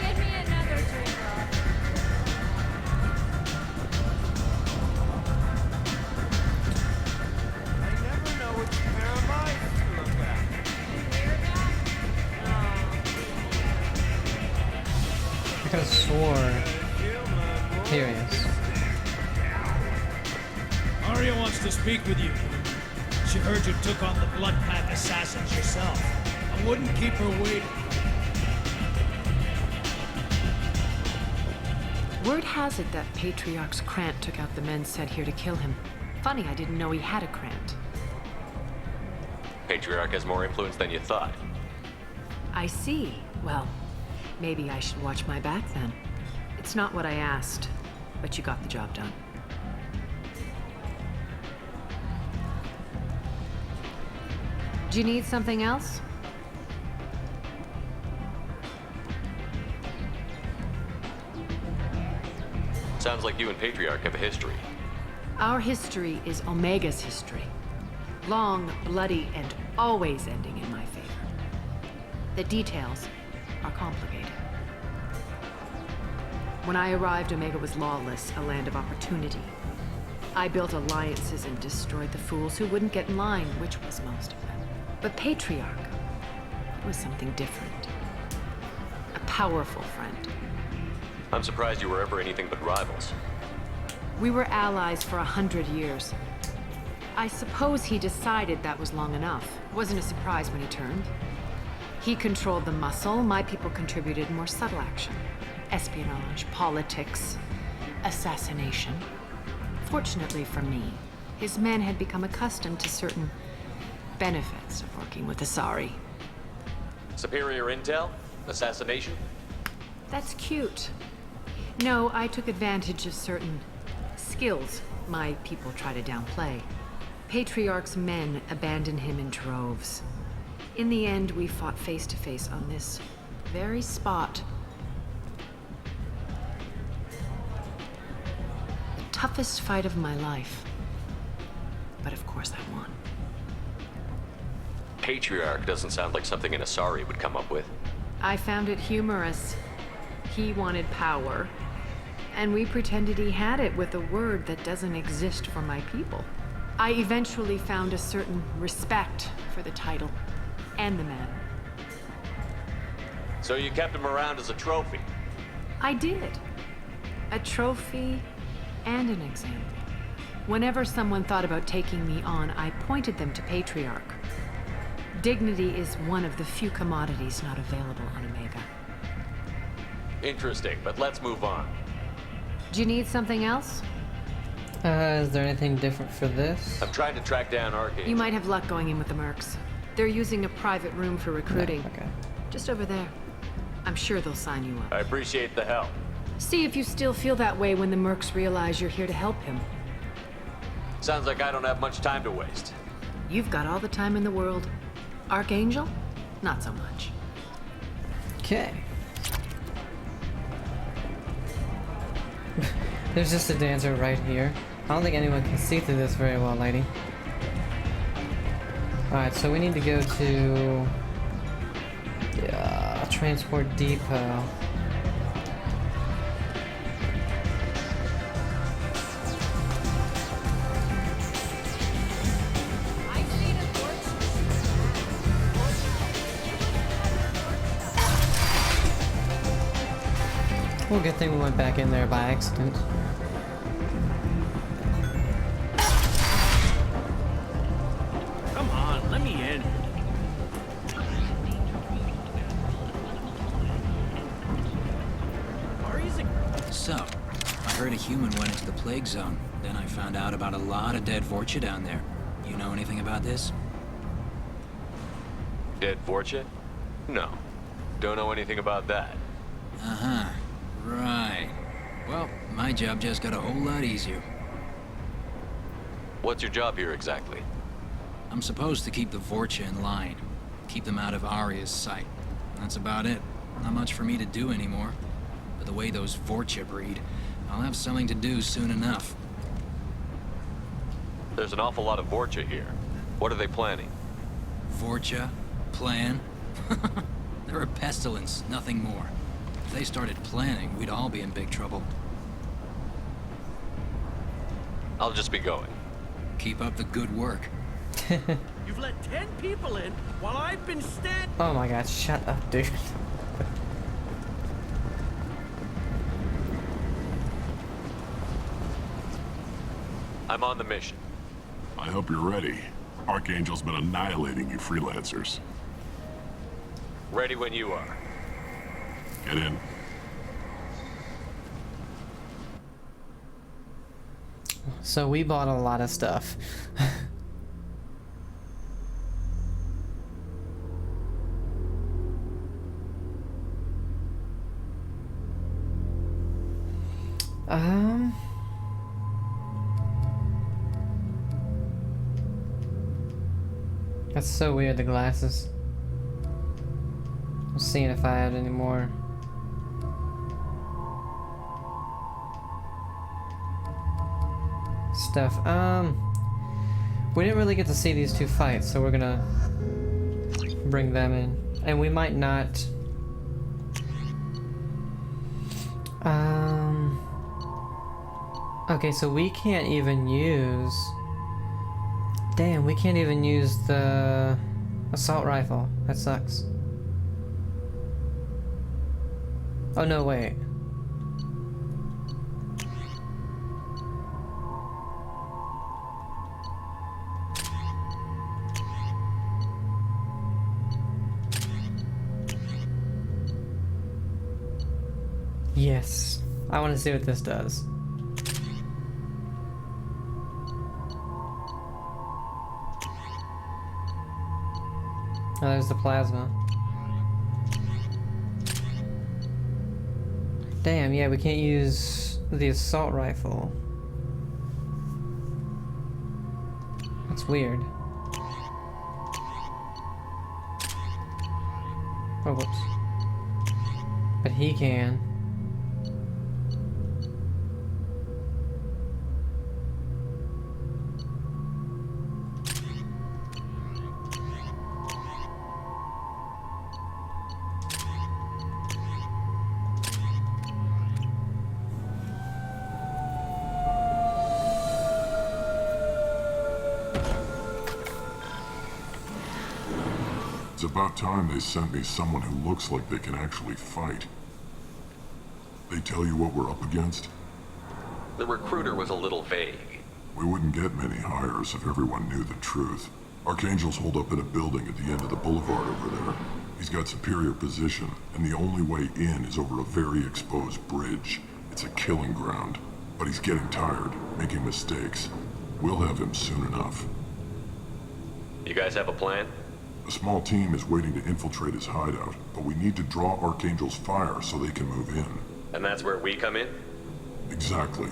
Give me another drink, Rob. I never know which pair of eyes to look at. You hear that? I could have swore. Here he is. Aria wants to speak with you. She heard you took on the Blood Pack assassins yourself. I wouldn't keep her waiting. Word has it that Patriarch's Krant took out the men sent here to kill him. Funny, I didn't know he had a Krant. Patriarch has more influence than you thought. I see. Well, maybe I should watch my back then. It's not what I asked, but you got the job done. Do you need something else? Sounds like you and Patriarch have a history. Our history is Omega's history. Long, bloody, and always ending in my favor. The details are complicated. When I arrived, Omega was lawless, a land of opportunity. I built alliances and destroyed the fools who wouldn't get in line, which was most of them. But Patriarch was something different. A powerful friend. I'm surprised you were ever anything but rivals. We were allies for 100 years. I suppose he decided that was long enough. It wasn't a surprise when he turned. He controlled the muscle, my people contributed more subtle action. Espionage, politics, assassination. Fortunately for me, his men had become accustomed to certain benefits of working with Asari. Superior intel? Assassination? That's cute. No, I took advantage of certain skills my people try to downplay. Patriarch's men abandoned him in droves. In the end, we fought face to face on this very spot. The toughest fight of my life. But of course I won. Patriarch doesn't sound like something an Asari would come up with. I found it humorous. He wanted power, and we pretended he had it with a word that doesn't exist for my people. I eventually found a certain respect for the title and the man. So you kept him around as a trophy? I did. A trophy and an example. Whenever someone thought about taking me on, I pointed them to Patriarch. Dignity is one of the few commodities not available on Omega. Interesting, but let's move on. Do you need something else? Is there anything different for this? I'm trying to track down Arcade. You might have luck going in with the mercs. They're using a private room for recruiting. No, okay. Just over there. I'm sure they'll sign you up. I appreciate the help. See if you still feel that way when the mercs realize you're here to help him. Sounds like I don't have much time to waste. You've got all the time in the world. Archangel? Not so much. Okay. There's just a dancer right here. I don't think anyone can see through this very well, lady. Alright, so we need to go to... Transport Depot. Well, good thing we went back in there by accident. Come on, let me in. So, I heard a human went into the plague zone. Then I found out about a lot of dead Vorcha down there. You know anything about this? Dead Vorcha? No. Don't know anything about that. Uh-huh. Right. Well, my job just got a whole lot easier. What's your job here exactly? I'm supposed to keep the Vorcha in line. Keep them out of Aria's sight. That's about it. Not much for me to do anymore. But the way those Vorcha breed, I'll have something to do soon enough. There's an awful lot of Vorcha here. What are they planning? Vorcha? Plan? They're a pestilence, nothing more. If they started planning, we'd all be in big trouble. I'll just be going. Keep up the good work. You've let 10 people in while I've been standing. Oh my god, shut up, dude. I'm on the mission. I hope you're ready. Archangel's been annihilating you freelancers. Ready when you are. Get in. So we bought a lot of stuff. That's so weird, the glasses. I'm seeing if I had any more. stuff. We didn't really get to see these two fights, so we're gonna bring them in. And we might not... Okay, so we can't even use... Damn, we can't even use the assault rifle. That sucks. Oh, no, wait. Yes. I want to see what this does. Oh, there's the plasma. Damn, yeah, we can't use the assault rifle. That's weird. Oh, whoops. But he can. It's about time they sent me someone who looks like they can actually fight. They tell you what we're up against? The recruiter was a little vague. We wouldn't get many hires if everyone knew the truth. Archangel's holed up in a building at the end of the boulevard over there. He's got superior position, and the only way in is over a very exposed bridge. It's a killing ground. But he's getting tired, making mistakes. We'll have him soon enough. You guys have a plan? A small team is waiting to infiltrate his hideout, but we need to draw Archangel's fire so they can move in. And that's where we come in? Exactly.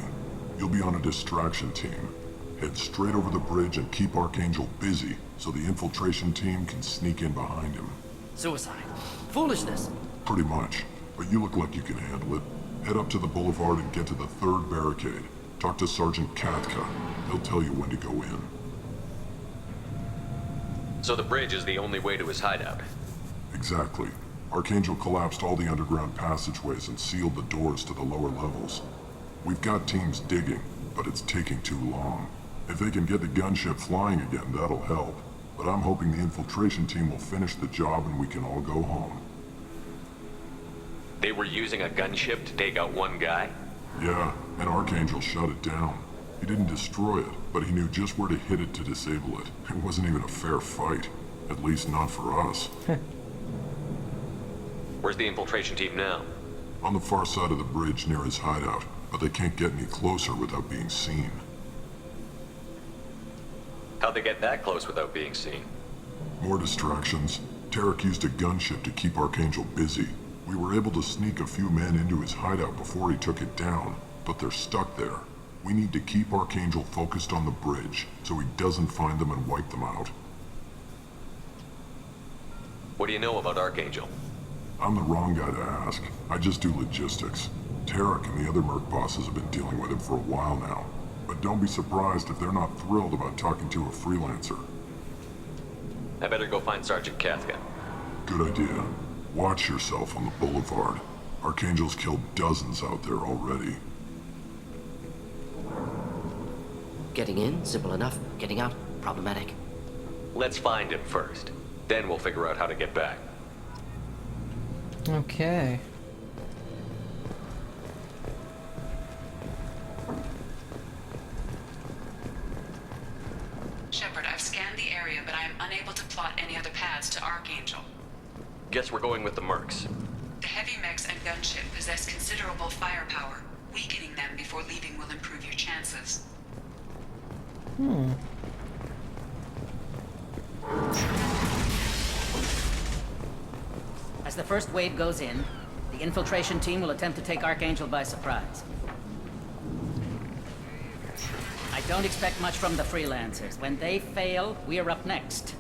You'll be on a distraction team. Head straight over the bridge and keep Archangel busy so the infiltration team can sneak in behind him. Suicide. Foolishness. Pretty much. But you look like you can handle it. Head up to the boulevard and get to the third barricade. Talk to Sergeant Katka. He'll tell you when to go in. So the bridge is the only way to his hideout? Exactly. Archangel collapsed all the underground passageways and sealed the doors to the lower levels. We've got teams digging, but it's taking too long. If they can get the gunship flying again, that'll help. But I'm hoping the infiltration team will finish the job and we can all go home. They were using a gunship to take out one guy? Yeah, and Archangel shut it down. He didn't destroy it, but he knew just where to hit it to disable it. It wasn't even a fair fight. At least not for us. Where's the infiltration team now? On the far side of the bridge near his hideout, but they can't get any closer without being seen. How'd they get that close without being seen? More distractions. Tarek used a gunship to keep Archangel busy. We were able to sneak a few men into his hideout before he took it down, but they're stuck there. We need to keep Archangel focused on the bridge, so he doesn't find them and wipe them out. What do you know about Archangel? I'm the wrong guy to ask. I just do logistics. Tarek and the other merc bosses have been dealing with him for a while now. But don't be surprised if they're not thrilled about talking to a freelancer. I better go find Sergeant Katka. Good idea. Watch yourself on the boulevard. Archangel's killed dozens out there already. Getting in, simple enough. Getting out, problematic. Let's find him first. Then we'll figure out how to get back. Okay. Shepard, I've scanned the area, but I am unable to plot any other paths to Archangel. Guess we're going with the mercs. The heavy mechs and gunship possess considerable firepower. Weakening them before leaving will improve your chances. As the first wave goes in, the infiltration team will attempt to take Archangel by surprise. I don't expect much from the freelancers. When they fail, we are up next.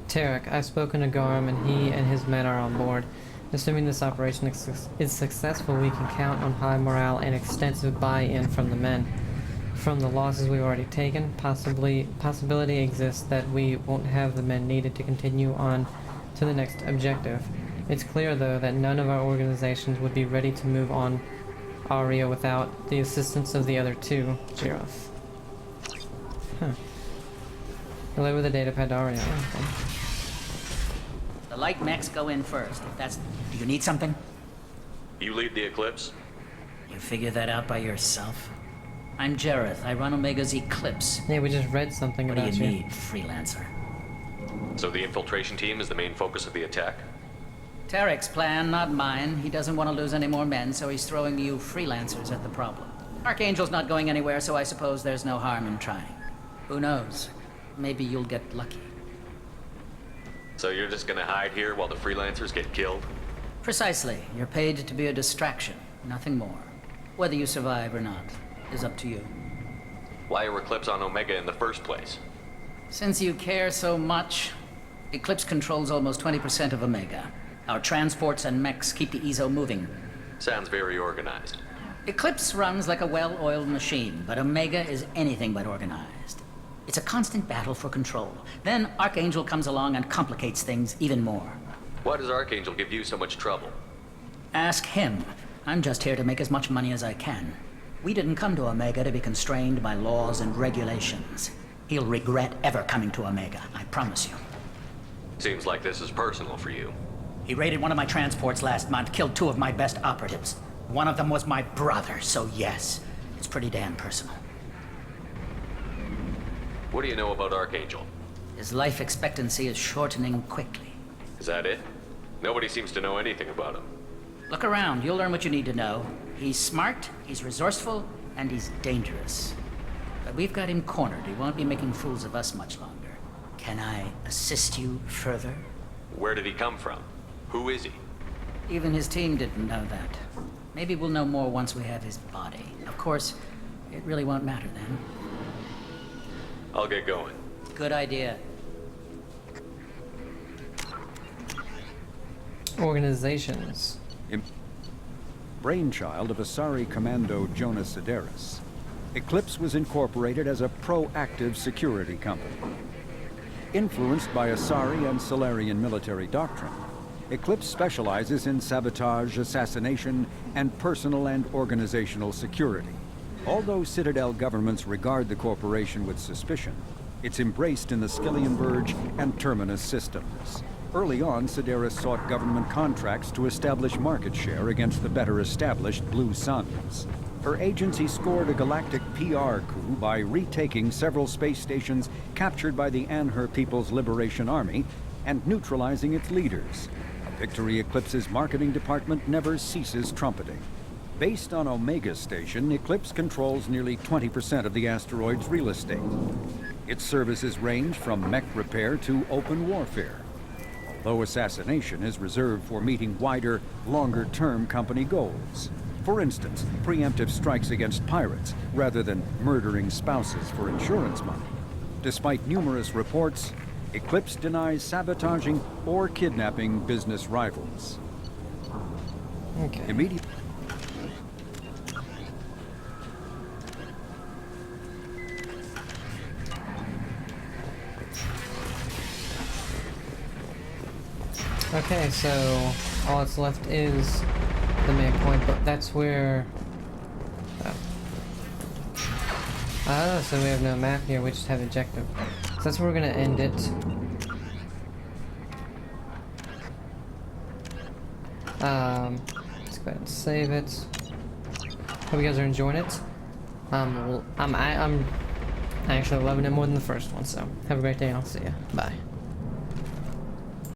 Tarek, I've spoken to Garm and he and his men are on board. Assuming this operation is successful, we can count on high morale and extensive buy-in from the men. From the losses we've already taken, possibility exists that we won't have the men needed to continue on to the next objective. It's clear, though, that none of our organizations would be ready to move on Aria without the assistance of the other two. Jiroth. Huh. Deliver the datapad to Aria. Okay. The light mechs go in first. If that's... Do you need something? You lead the Eclipse? You figure that out by yourself? I'm Jareth. I run Omega's Eclipse. Yeah, we just read something about you. What do you need, freelancer? So the infiltration team is the main focus of the attack? Tarek's plan, not mine. He doesn't want to lose any more men, so he's throwing you freelancers at the problem. Archangel's not going anywhere, so I suppose there's no harm in trying. Who knows? Maybe you'll get lucky. So you're just gonna hide here while the freelancers get killed? Precisely. You're paid to be a distraction, nothing more. Whether you survive or not is up to you. Why are Eclipse on Omega in the first place? Since you care so much, Eclipse controls almost 20% of Omega. Our transports and mechs keep the EZO moving. Sounds very organized. Eclipse runs like a well-oiled machine, but Omega is anything but organized. It's a constant battle for control. Then Archangel comes along and complicates things even more. Why does Archangel give you so much trouble? Ask him. I'm just here to make as much money as I can. We didn't come to Omega to be constrained by laws and regulations. He'll regret ever coming to Omega, I promise you. Seems like this is personal for you. He raided one of my transports last month, killed 2 of my best operatives. One of them was my brother, so yes, it's pretty damn personal. What do you know about Archangel? His life expectancy is shortening quickly. Is that it? Nobody seems to know anything about him. Look around, you'll learn what you need to know. He's smart, he's resourceful, and he's dangerous. But we've got him cornered. He won't be making fools of us much longer. Can I assist you further? Where did he come from? Who is he? Even his team didn't know that. Maybe we'll know more once we have his body. Of course, it really won't matter then. I'll get going. Good idea. Organizations. Brainchild of Asari Commando Jonas Sedaris, Eclipse was incorporated as a proactive security company. Influenced by Asari and Solarian military doctrine, Eclipse specializes in sabotage, assassination, and personal and organizational security. Although Citadel governments regard the corporation with suspicion, it's embraced in the Skillian Verge and Terminus systems. Early on, Sedaris sought government contracts to establish market share against the better-established Blue Suns. Her agency scored a galactic PR coup by retaking several space stations captured by the Anhur People's Liberation Army and neutralizing its leaders. A victory Eclipse's marketing department never ceases trumpeting. Based on Omega Station, Eclipse controls nearly 20% of the asteroid's real estate. Its services range from mech repair to open warfare, although assassination is reserved for meeting wider, longer-term company goals. For instance, preemptive strikes against pirates, rather than murdering spouses for insurance money. Despite numerous reports, Eclipse denies sabotaging or kidnapping business rivals. Okay. Immediately. Okay, so all that's left is the main point, but that's where... Oh, so we have no map here, we just have objective. So that's where we're gonna end it. Let's go ahead and save it. Hope you guys are enjoying it. I'm actually loving it more than the first one, so have a great day and I'll see ya. Bye.